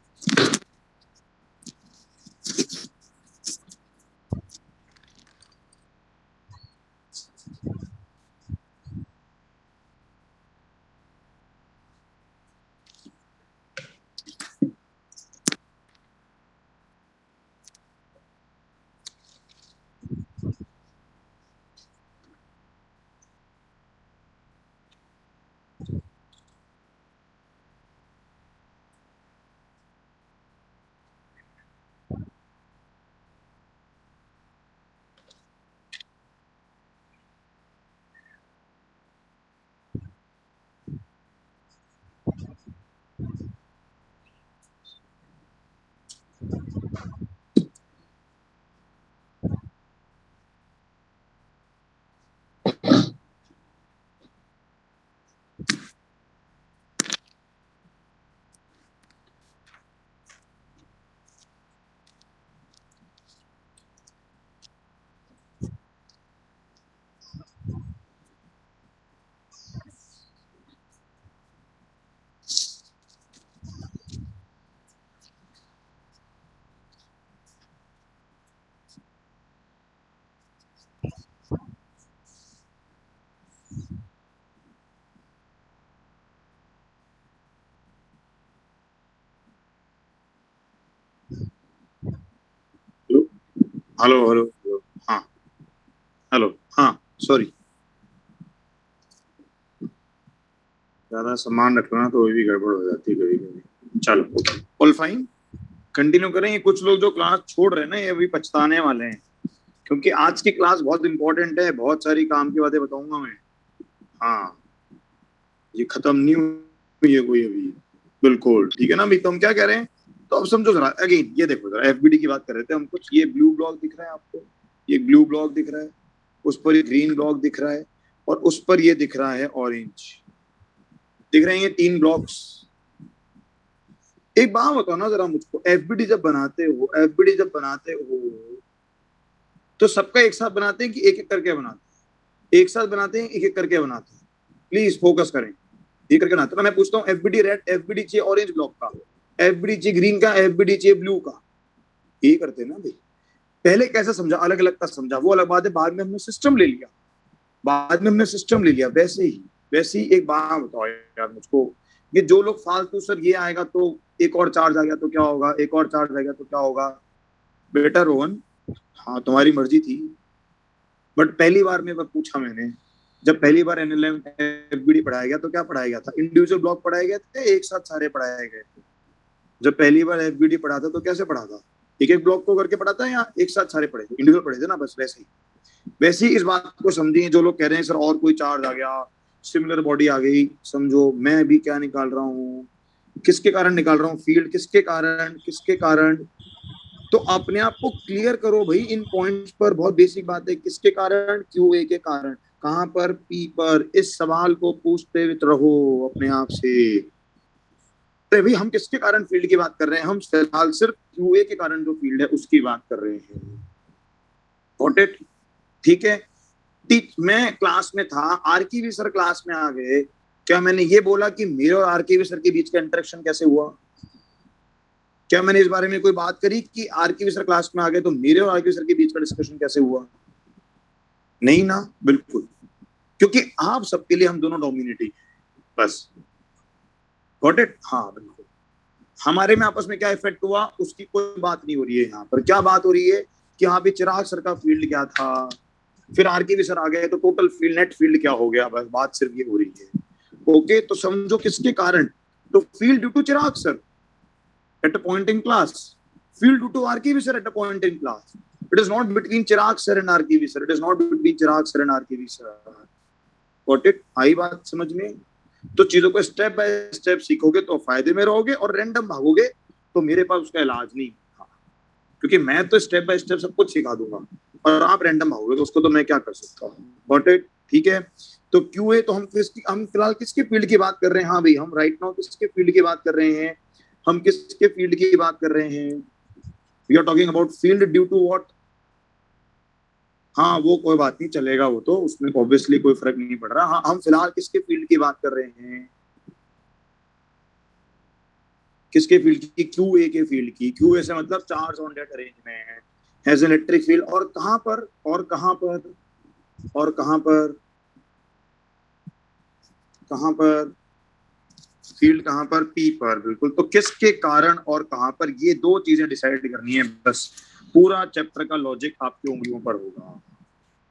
हेलो हेलो हेलो, हाँ, हेलो, हाँ, सॉरी, ज्यादा सामान रखना तो वो भी गड़बड़ हो जाती है कभी कभी। चलो, ऑल फाइन, कंटिन्यू करेंगे। कुछ लोग जो क्लास छोड़ रहे हैं ना, ये अभी पछताने वाले हैं, क्योंकि आज की क्लास बहुत इंपॉर्टेंट है, बहुत सारी काम की बातें बताऊंगा मैं। हाँ, ये खत्म नहीं हुई है कोई अभी, बिल्कुल ठीक है ना। अभी तो हम क्या कह रहे हैं, तो अब समझो जरा अगेन, ये देखो जरा, एफबीडी की बात कर रहे थे हम कुछ। ये ब्लू ब्लॉक दिख रहा है आपको, ये ब्लू ब्लॉक दिख रहा है, उस पर ये ग्रीन ब्लॉक दिख रहा है, और उस पर ये दिख रहा है ऑरेंज, दिख रहे हैं ये तीन ब्लॉक्स। एक बात बताओ ना जरा मुझको, एफबीडी जब बनाते हो, एफबीडी जब बनाते हो, तो सबका एक साथ बनाते हैं कि एक एक करके बनाते हैं? एक साथ बनाते हैं, एक एक करके बनाते हैं? प्लीज फोकस करें, ये करके बनाते हैं ना। मैं पूछता हूँ, एफबीडी रेड, एफबीडी चाहिए ऑरेंज ब्लॉक का, एफबीडी चाहिए ग्रीन का, एफबीडी चाहिए ब्लू का, ये करते हैं ना भाई। पहले कैसे समझा, अलग अलग का समझा, वो अलग बात है, बाद में हमने सिस्टम ले लिया, बाद में हमने सिस्टम ले लिया। वैसे ही एक बात बताओ यार मुझको, ये जो लोग फालतू सर ये आएगा तो एक और चार्ज आ गया तो क्या होगा, एक और चार्ज आ गया तो क्या होगा, बेटा रोहन, हाँ तुम्हारी मर्जी थी, बट पहली बार में पूछा मैंने, जब पहली बार एनएलएम एफबीडी पढ़ाया गया तो क्या पढ़ाया गया था, इंडिविजुअल ब्लॉक पढ़ाए गए थे, एक साथ सारे पढ़ाए गए थे? जब पहली बार एफबीडी पढ़ा था तो कैसे पढ़ा था, एक एक ब्लॉक को करके पढ़ा था या एक साथ सारे पढ़े थे, इंडिविजुअल पढ़े थे ना, बस वैसे ही। वैसे ही इस बात को समझिए, जो लोग कह रहे हैं सर और कोई चार्ज आ गया, सिमिलर बॉडी आ गई, समझो मैं भी क्या निकाल रहा हूँ, किसके कारण निकाल रहा हूँ, फील्ड किसके कारण, किसके कारण। तो अपने आप को क्लियर करो भाई इन पॉइंट्स पर, बहुत बेसिक बात है, किसके कारण, क्यू ए के कारण, कहां पर, पी पर। इस सवाल को पूछते हुए रहो अपने आप से। तो भाई हम किसके कारण फील्ड की बात कर रहे हैं, हम फिलहाल सिर्फ क्यू ए के कारण जो फील्ड है उसकी बात कर रहे हैं। Got it? ठीक है। मैं क्लास में था, आरकेवी सर क्लास में आ गए, क्या मैंने ये बोला कि मेरे और आरकेवी सर के बीच का इंटरेक्शन कैसे हुआ? क्या मैंने इस बारे में कोई बात करी कि आरकेवी सर क्लास में आ गए तो मेरे और आरकेवी सर के बीच का डिस्कशन कैसे हुआ? नहीं ना, बिल्कुल। क्योंकि आप सबके लिए हम दोनों डोमिनेटिंग, बस। Got it? हाँ बिल्कुल। हमारे में आपस में क्या इफेक्ट हुआ उसकी कोई बात नहीं हो रही है यहाँ पर। क्या बात हो रही है कि हाँ भी चिराग सर का फील्ड क्या था, फिर आरकेवी सर आ गए तो टोटल फील्ड, नेट फील्ड क्या हो गया, बस बात सिर्फ ये हो रही है। ओके, तो समझो किसके कारण, तो field due to Chirag sir at a point in class, field due to RKV sir at a point in class. It is not between Chirag sir and RKV sir. It is not between Chirag sir and RKV sir. Got it? आई बात समझ में? तो चीजों को स्टेप बाय स्टेप सीखोगे तो फायदे में रहोगे, और रैंडम भागोगे तो मेरे पास उसका इलाज नहीं। क्योंकि मैं तो स्टेप बाय स्टेप सब कुछ सिखा दूंगा, और आप रैंडम भागोगे तो उसको तो मैं क्या कर सकता हूँ। Got it? ठीक है। तो क्यूए तो हम फिलहाल किसके फील्ड की बात कर रहे हैं? हाँ भाई, हम राइट नाउ किसके फील्ड की बात कर रहे हैं? हम किसके फील्ड की बात कर रहे हैं? We are talking about field due to what? हाँ वो कोई बात नहीं, चलेगा, वो तो उसमें ऑब्वियसली कोई फर्क नहीं पड़ रहा। हाँ, हम फिलहाल किसके फील्ड की बात कर रहे हैं? किसके फील्ड की? क्यू ए के फील्ड की। क्यू ए से मतलब charge on that arrangement has electric field, और कहां पर, और कहां पर, और कहां पर, कहां पर फील्ड, कहां पर? पी पर, बिल्कुल। तो किसके कारण और कहां पर, ये दो चीजें डिसाइड करनी है बस। पूरा चैप्टर का लॉजिक आपकी उंगलियों पर होगा।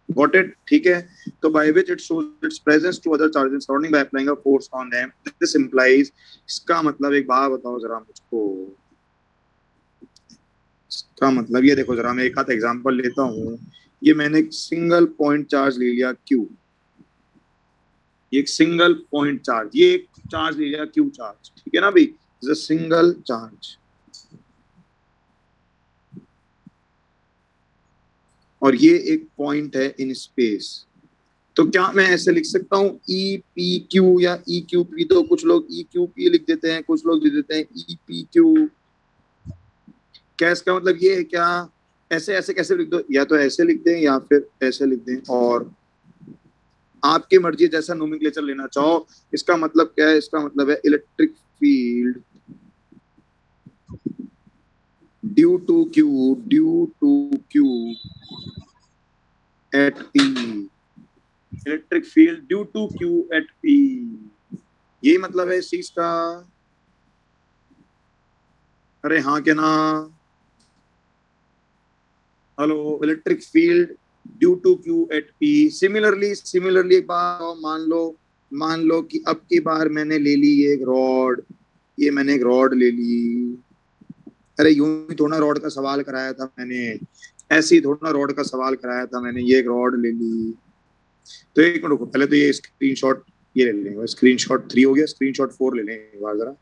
Got it? ठीक है। तो by which it shows its presence to other charges surrounding by applying a force on them, this implies. इसका मतलब एक बात बताओ जरा मुझको, इसका मतलब ये देखो जरा, मैं एक आध एग्जांपल लेता हूँ। ये मैंने एक सिंगल पॉइंट चार्ज ले लिया क्यू, ये एक सिंगल पॉइंट चार्ज, ये एक चार्ज ले लिया क्यू चार्ज, ठीक है ना भाई? सिंगल चार्ज, और ये एक पॉइंट है इन स्पेस। तो क्या मैं ऐसे लिख सकता हूँ ई पी क्यू या ई क्यू पी? तो कुछ लोग ई क्यू पी लिख देते हैं, कुछ लोग लिख देते हैं ई पी क्यू। क्या इसका मतलब ये है क्या? ऐसे ऐसे कैसे लिख दो, या तो ऐसे लिख दें या फिर ऐसे लिख दें, और आपकी मर्जी, जैसा नोमेनक्लेचर लेना चाहो। इसका मतलब क्या है? इसका मतलब है electric field due to Q, due to Q at P, electric field due to Q at P, यही मतलब है इस चीज का। अरे हाँ क्या ना? Hello, electric field due to Q at P. Similarly एक बात और मान लो कि अब की बार मैंने ले ली ये एक रॉड, ये मैंने एक रॉड ले ली। अरे यूं ही थोड़ा रॉड का सवाल कराया था मैंने, ऐसे ही थोड़ा रॉड का सवाल कराया था मैंने, ये एक रॉड ले ली। तो एक मिनट रुको, पहले तो ये स्क्रीनशॉट ये ले लेंगे, स्क्रीनशॉट 3 हो गया, स्क्रीनशॉट 4 ले लें एक बार जरा।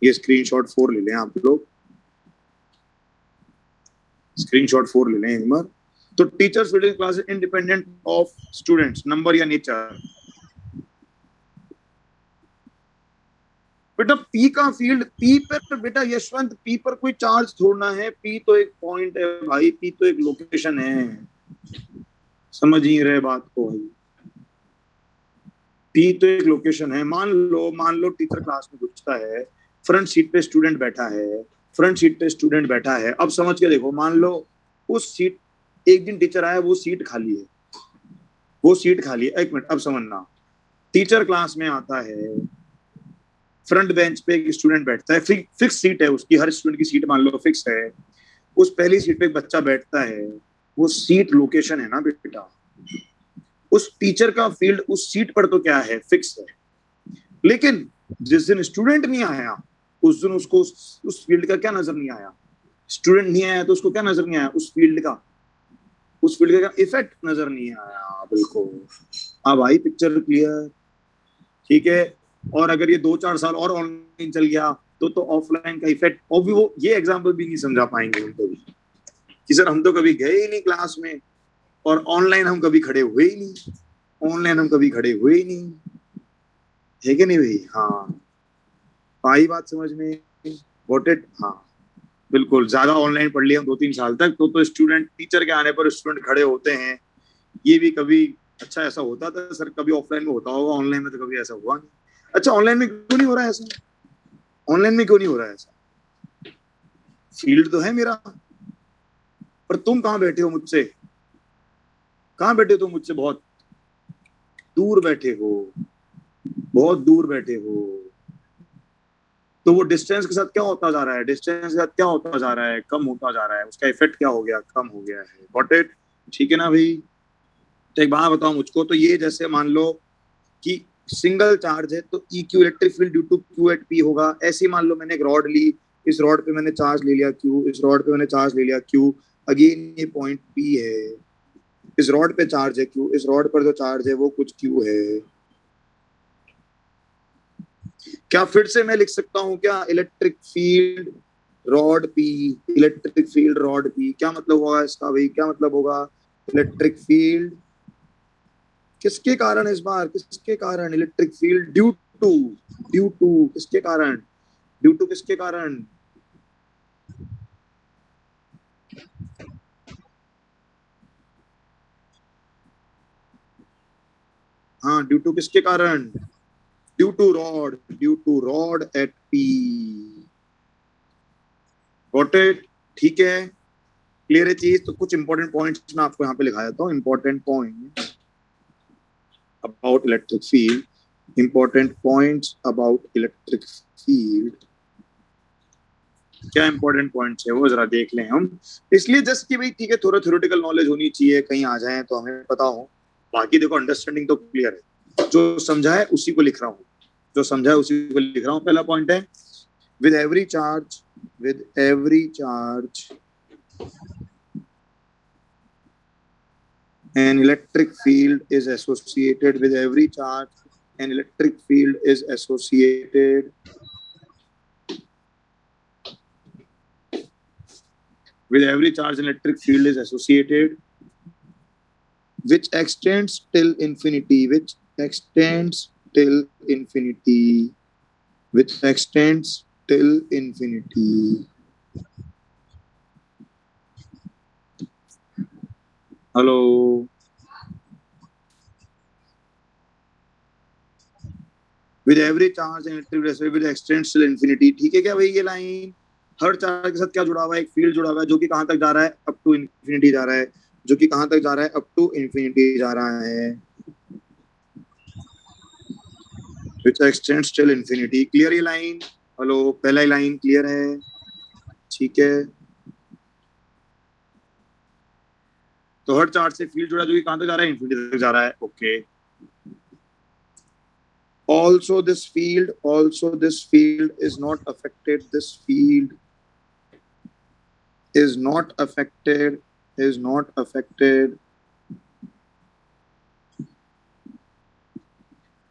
ये स्क्रीनशॉट 4 ले लें आप लोग, स्क्रीनशॉट 4 ले लें एक बार। तो teachers field class independent of students, number या नेचर। बेटा पी का फील्ड, पी पर बेटा यशवंत, पी पर कोई चार्ज छोड़ना है, पी तो एक पॉइंट है भाई, पी तो एक लोकेशन है। समझ ही रहे बात को भाई, पी तो एक लोकेशन है। मान लो टीचर क्लास में घुसता है, फ्रंट सीट पे स्टूडेंट बैठा है, फ्रंट सीट पे स्टूडेंट बैठा है। अब समझ के देखो, मान लो उस सीट, एक दिन टीचर आया, वो सीट खाली है, वो सीट खाली है। एक मिनट, अब समझना। टीचर क्लास में आता है, फ्रंट बेंच पे एक स्टूडेंट बैठता है, फिक्स सीट है उसकी, हर स्टूडेंट की सीट मान लो फिक्स है। उस पहली सीट पे एक बच्चा बैठता है, वो सीट लोकेशन है ना बेटा। उस टीचर का फील्ड उस सीट पर तो क्या है, फिक्स है। लेकिन जिस दिन स्टूडेंट नहीं आया, उस दिन उसको उस फील्ड का क्या नजर नहीं आया? स्टूडेंट नहीं आया तो उसको क्या नजर नहीं आया? उस फील्ड का। उस फील्ड का इफेक्ट नजर नहीं आया। बिल्कुल। अब आई पिक्चर क्लियर। ठीक है। और अगर ये 2-4 साल और ऑनलाइन चल गया तो ऑफलाइन का इफेक्ट, और भी वो ये एग्जाम्पल भी नहीं समझा पाएंगे उनको भी कि सर हम तो कभी गए ही नहीं क्लास में, और ऑनलाइन हम कभी खड़े हुए ही नहीं, ऑनलाइन हम कभी खड़े हुए ही नहीं। है कि नहीं भाई? हाँ। आई बात समझ में? What it? हाँ। बिल्कुल। ज्यादा ऑनलाइन पढ़ लिया हम 2-3 साल तक तो स्टूडेंट, टीचर के आने पर स्टूडेंट खड़े होते हैं। ये भी कभी, अच्छा ऐसा होता था सर, कभी ऑफलाइन में होता होगा, ऑनलाइन में तो कभी ऐसा हुआ नहीं। अच्छा ऑनलाइन में क्यों नहीं हो रहा है ऐसा? ऑनलाइन में क्यों नहीं हो रहा है ऐसा? फील्ड तो है मेरा, पर तुम कहाँ बैठे हो मुझसे? कहाँ बैठे हो तुम मुझसे? बहुत दूर बैठे हो, बहुत दूर बैठे हो। तो वो डिस्टेंस के साथ क्या होता जा रहा है? डिस्टेंस के साथ क्या होता जा रहा है? कम होता जा रहा है। उसका इफेक्ट क्या हो गया? कम हो गया है। Got it? ठीक है ना भाई? तो एक बात बताओ मुझको, तो ये जैसे मान लो कि सिंगल चार्ज है तो E Q, electric field due to Q at P होगा। ऐसे ही मान लो मैंने एक रॉड ली, इस रॉड पे मैंने चार्ज ले लिया क्यू, इस रॉड पे मैंने चार्ज ले लिया क्यू। अगेन ये पॉइंट पी है, इस रॉड पे चार्ज है क्यू, इस रॉड पर जो चार्ज है वो कुछ क्यू है। क्या फिर से मैं लिख सकता हूँ क्या? Electric field rod P, electric field rod P, क्या मतलब होगा इसका भाई? क्या मतलब होगा? इलेक्ट्रिक फील्ड किसके कारण? इस बार किसके कारण? Electric field due to, due to किसके कारण? ड्यू टू किसके कारण? हाँ, ड्यू टू किसके कारण? Due to rod, due to rod at P. Got it? ठीक है। क्लियर है चीज? तो कुछ इंपॉर्टेंट पॉइंट्स मैं आपको यहाँ पे लिखा देता हूँ। Important point about electric field, important points about electric field. क्या इंपॉर्टेंट पॉइंट्स है वो जरा देख लें हम। इसलिए जस्ट कि भाई ठीक है, थोड़ा थ्योरेटिकल नॉलेज होनी चाहिए, कहीं आ जाए तो हमें पता हो। बाकी देखो अंडरस्टैंडिंग तो क्लियर है, जो समझा है उसी को लिख रहा हूँ, जो समझा है उसी को लिख रहा हूँ। पहला पॉइंट है, with every charge, with every charge an electric field is associated, with every charge an electric field is associated, with every charge an electric field is associated, which extends till infinity, which extends till infinity, which extends till infinity. Hello. With every charge an electric field will extends till infinity. ठीक है क्या भाई? ये लाइन हर चार्ज के साथ क्या जुड़ा हुआ है? एक फील्ड जुड़ा हुआ है, जो कि कहां तक जा रहा है? अप टू इन्फिनिटी जा रहा है। जो कि कहां तक जा रहा है? अप टू इन्फिनिटी जा रहा है। which extends till infinity. Clear ये लाइन? हेलो, पहला लाइन क्लियर है? ठीक है। तो हर चार्ज से फील्ड जुड़ा, जो कि कहां तक जा रहा है? इन्फिनिटी तक जा रहा है। Okay. Also this field is not affected, this field is not affected, is not affected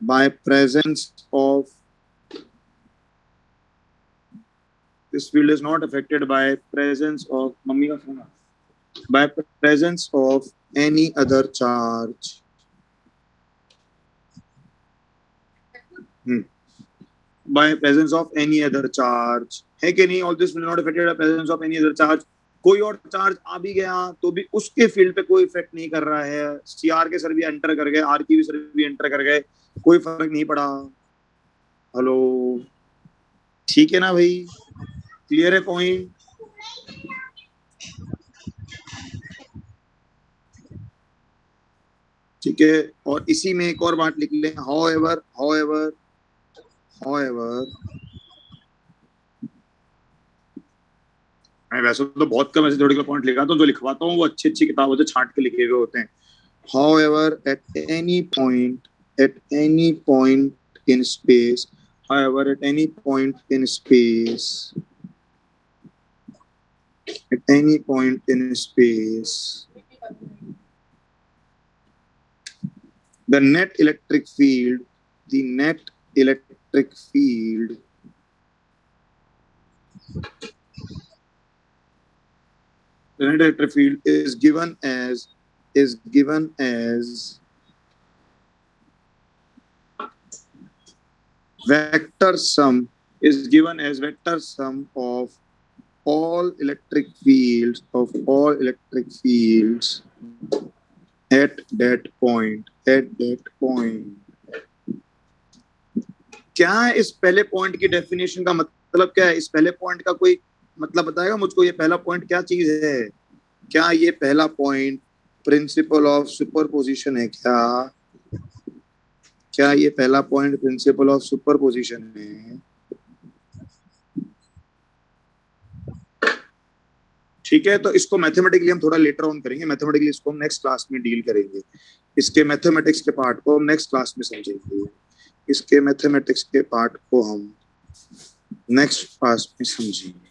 by presence of, this field is not affected by presence of, mummy का phone, by presence of any other charge. By presence of any other charge, है कि नहीं? All this will not affected by presence of any other charge. कोई और चार्ज आ भी गया तो भी उसके फील्ड पे कोई इफेक्ट नहीं कर रहा है। सीआर के सर भी एंटर कर गए, आर की भी सर भी एंटर कर गए, कोई फर्क नहीं पड़ा। हेलो, ठीक है ना भाई? क्लियर है पॉइंट? ठीक है। और इसी में एक और बात लिख लें, however, however, however, मैं वैसे तो बहुत कम ऐसे थ्योरेटिकल पॉइंट लिखा, तो जो लिखवाता हूँ वो अच्छी अच्छी किताबों से छांट के लिखे हुए होते हैं। However, at any point in space, however, at any point in space, at any point in space, The net electric field, the net electric field is given as vector sum of all electric fields at that point. क्या है इस पहले पॉइंट की डेफिनेशन का मतलब क्या है? इस पहले पॉइंट का कोई मतलब बताएगा मुझको? ये पहला पॉइंट क्या चीज है? क्या ये पहला पॉइंट प्रिंसिपल ऑफ सुपरपोजिशन है? क्या ये पहला पॉइंट प्रिंसिपल ऑफ सुपरपोजिशन है? ठीक है, तो इसको मैथमेटिकली हम थोड़ा लेटर ऑन करेंगे। मैथमेटिकली इसको हम नेक्स्ट क्लास में डील करेंगे। इसके मैथमेटिक्स के पार्ट को हम नेक्स्ट क्लास में समझेंगे। इसके मैथमेटिक्स के पार्ट को हम नेक्स्ट क्लास में समझेंगे।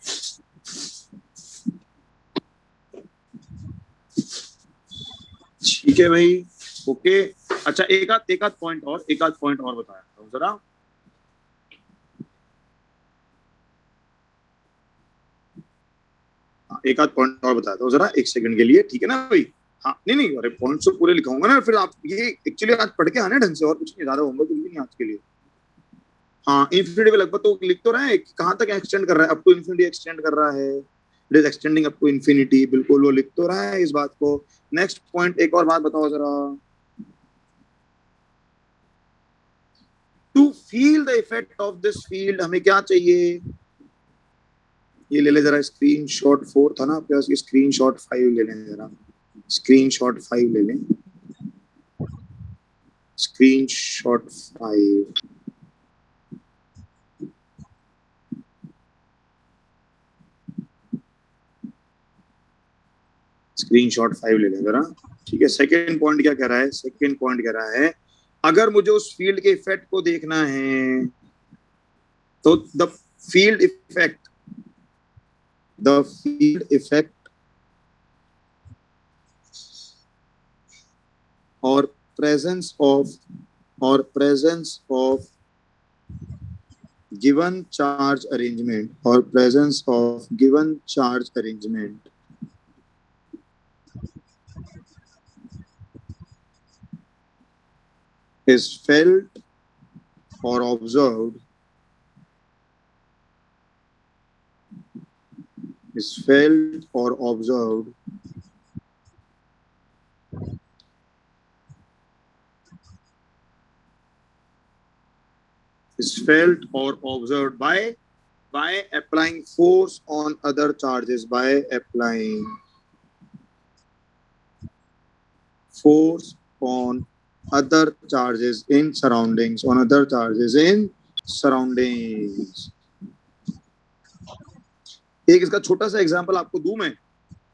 ठीक है भाई, ओके। अच्छा, एक आध पॉइंट और बताया था जरा। एक आध पॉइंट और बताता हूँ जरा, एक सेकंड के लिए, ठीक है ना भाई? हाँ, नहीं, अरे पॉइंट्स तो पूरे लिखाऊंगा ना, फिर आप ये एक्चुअली आज पढ़ के आने ढंग से, और कुछ नहीं, ज्यादा होमवर्क कुछ भी नहीं आज के लिए। हाँ, इन्फिनिटी लगभग तो लिख तो रहे हैं, कहाँ तक एक्सटेंड कर रहा है? अप टू इन्फिनिटी एक्सटेंड कर रहा है। It is extending up to infinity, बिल्कुल वो लिख तो रहा है इस बात को। नेक्स्ट पॉइंट, एक और बात बताओ जरा। To feel the effect of this field हमें क्या चाहिए? ये ले ले जरा, स्क्रीनशॉट 4 था ना आपके पास, ये स्क्रीनशॉट 5 ले लें जरा। स्क्रीनशॉट 5 ले लें, स्क्रीनशॉट 5। स्क्रीनशॉट 5 ले लें जरा, ठीक है। सेकंड पॉइंट क्या कह रहा है? सेकंड पॉइंट कह रहा है अगर मुझे उस फील्ड के इफेक्ट को देखना है तो द फील्ड इफेक्ट और presence of given charge arrangement is felt or observed by applying force on other charges, in surroundings, एक इसका छोटा सा एग्जांपल आपको दूं मैं।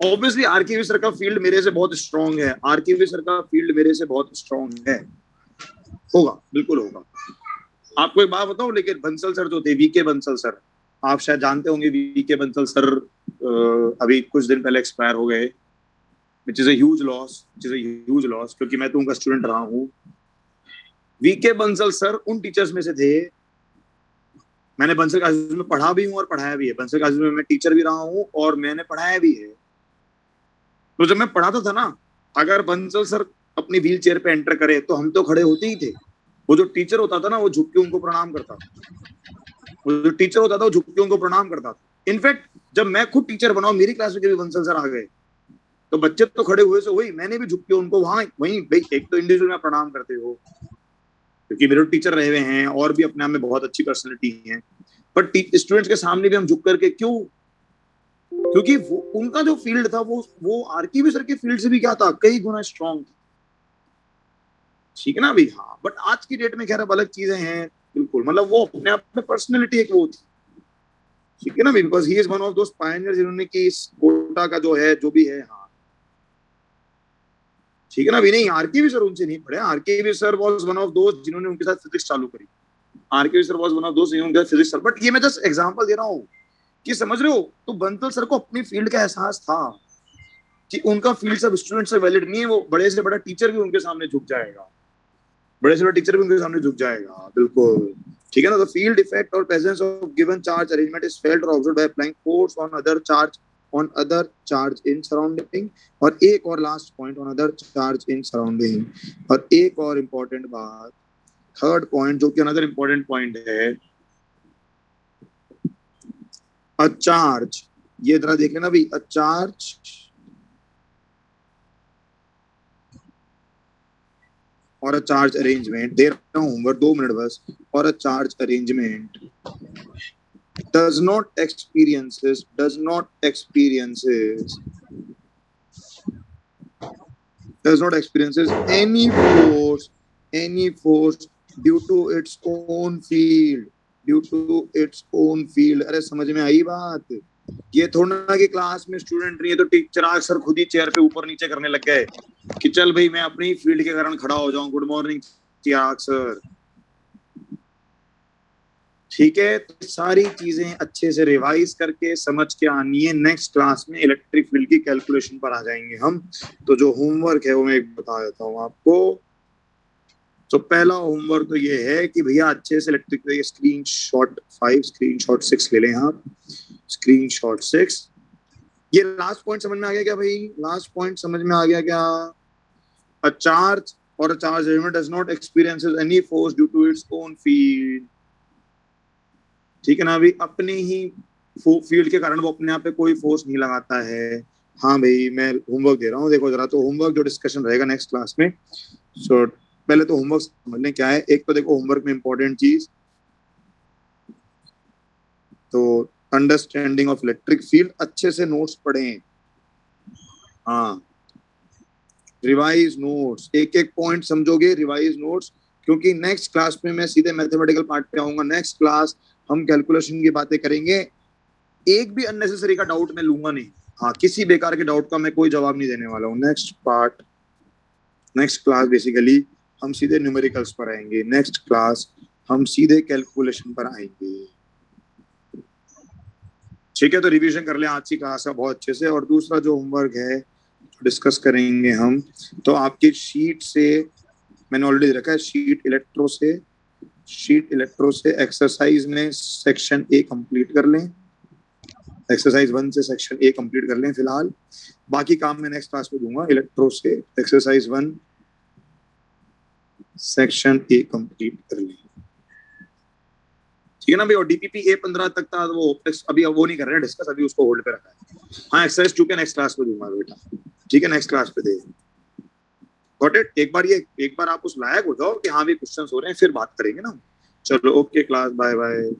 ऑब्वियसली आरकेवी सर का फील्ड मेरे से बहुत स्ट्रांग है, होगा, बिल्कुल होगा। आपको एक बात बताऊं, लेकिन बंसल सर जो थे, वीके बंसल सर, आप शायद जानते होंगे वीके बंसल सर, अभी कुछ दिन पहले एक्सपायर हो गए, which is a huge loss, क्योंकि मैं तो उनका स्टूडेंट रहा हूँ। वीके बंसल सर उन टीचर्स में से थे, मैंने बंसल क्लासेस में पढ़ा भी हूँ और पढ़ाया भी है। बंसल क्लासेस में मैं टीचर भी रहा हूँ और मैंने पढ़ाया भी है। तो जब मैं पढ़ाता था ना, अगर बंसल सर अपनी व्हील चेयर पे एंटर करे तो हम तो खड़े होते ही थे। वो जो टीचर होता था ना, वो झुक के उनको प्रणाम करता था। इनफैक्ट जब मैं खुद टीचर बना, मेरी क्लास में जब बंसल सर आ गए तो बच्चे तो खड़े हुए से वही, मैंने भी झुक के उनको वहीं एक तो इंडिविजुअल में प्रणाम करते हो, क्योंकि मेरे टीचर रहे हुए हैं और भी अपने आप में बहुत अच्छी पर्सनैलिटी है, बट स्टूडेंट्स के सामने भी हम झुक करके क्यों? क्योंकि उनका जो फील्ड था वो आरकेवी सर के फील्ड से भी क्या था, कई गुना स्ट्रॉन्ग था। ठीक है ना भाई? हाँ, बट आज की डेट में खैर अलग चीजें हैं, बिल्कुल। मतलब वो अपने आप में पर्सनैलिटी एक वो थी, ठीक है ना, because he is one of those Pioneer जिन्होंने कि इस कोटा का जो है, जो भी है, हाँ, ठीक है ना भी। नहीं, आरकेवी सर उनसे नहीं पढ़े। RKV sir was one of those जिन्होंने उनके साथ फिजिक्स चालू करी। RKV sir was one of those जिन्होंने उनके साथ फिजिक्स, बट ये मैं जस्ट एग्जांपल दे रहा हूँ कि समझ रहे हो, तो बंसल सर को अपनी फील्ड का एहसास था कि उनका फील्ड सब स्टूडेंट से वैलिड नहीं है, वो बड़े से बड़ा टीचर भी उनके सामने झुक जाएगा, बड़े से बड़ा टीचर भी उनके सामने झुक जाएगा। बिल्कुल ठीक है ना। द फील्ड इफेक्ट और presence of given charge arrangement is felt और observed by applying force on other charge in surrounding. और एक और last point, on other charge in surrounding. और एक और इम्पोर्टेंट बात, थर्ड पॉइंट जो कि अनदर इम्पोर्टेंट पॉइंट है, अ चार्ज, ये जरा देख लेना भाई, अ चार्ज और अ चार्ज अरेंजमेंट, दे रहा हूं होमवर्क 2 मिनट बस। और a charge arrangement does not experiences does not experiences any force due to its own field। अरे समझ में आई बात? ये थोड़ा ना कि क्लास में स्टूडेंट नहीं है तो टीचर सर खुद ही चेयर पे ऊपर नीचे करने लग गए कि चल भाई मैं अपनी फील्ड के कारण खड़ा हो जाऊं, गुड मॉर्निंग चिराग सर। ठीक है, तो सारी चीजें अच्छे से रिवाइज करके समझ के आनी है। नेक्स्ट क्लास में इलेक्ट्रिक फील्ड की कैलकुलेशन पर आ जाएंगे हम। तो जो होमवर्क है वो मैं एक बता देता हूँ आपको। तो पहला होमवर्क तो ये है कि भैया अच्छे से इलेक्ट्रिक स्क्रीनशॉट 5, स्क्रीनशॉट 6 ले लें आप, स्क्रीनशॉट 6। ये लास्ट पॉइंट समझ में आ गया क्या भाई? लास्ट पॉइंट समझ में आ गया क्या? अ चार्ज और a charge element does not experiences any force due to its own field. ठीक है ना अभी, अपने ही फील्ड के कारण वो अपने आप पे कोई फोर्स नहीं लगाता है। हाँ भाई मैं होमवर्क दे रहा हूँ, देखो जरा। तो होमवर्क जो डिस्कशन रहेगा नेक्स्ट क्लास में, सो पहले तो होमवर्क समझ लें क्या है। एक तो देखो होमवर्क में इंपॉर्टेंट चीज तो अंडरस्टैंडिंग ऑफ इलेक्ट्रिक फील्ड, अच्छे से नोट्स पढ़ें। हाँ, रिवाइज नोट्स, एक एक पॉइंट समझोगे, रिवाइज नोट्स। क्योंकि नेक्स्ट क्लास में मैं सीधे मैथमेटिकल पार्ट पे आऊंगा। नेक्स्ट क्लास हम कैलकुलेशन की बातें करेंगे। एक भी अननेसेसरी का डाउट मैं लूंगा नहीं। हाँ, किसी बेकार के डाउट का मैं कोई जवाब नहीं देने वाला हूँ। Next part, next class basically हम सीधे न्यूमेरिकल्स पर आएंगे। नेक्स्ट क्लास हम सीधे कैलकुलेशन पर आएंगे। ठीक है, तो रिवीजन कर ले आज की क्लास का बहुत अच्छे से। और दूसरा जो होमवर्क है डिस्कस करेंगे हम, तो आपकी शीट से मैंने ऑलरेडी रखा है, शीट इलेक्ट्रो से एक्सरसाइज में सेक्शन ए कंप्लीट कर लें। एक्सरसाइज 1 से सेक्शन ए कंप्लीट कर लें फिलहाल। बाकी काम मैं नेक्स्ट क्लास में दूंगा। इलेक्ट्रो से एक्सरसाइज 1 सेक्शन ए कंप्लीट कर लें। ठीक है ना भाई? और डीपीपी A15 तक था वो अभी वो नहीं कर रहे हैं डिस्कस, अभी उसको होल्ड पे रखा है। हाँ, एक्सरसाइज 2 के नेक्स्ट क्लास में दूंगा बेटा। ठीक है, नेक्स्ट क्लास पे दे। Got it? एक बार आप उस लायक हो जाओ कि हाँ भी क्वेश्चंस हो रहे हैं, फिर बात करेंगे ना। चलो ओके क्लास, बाय बाय।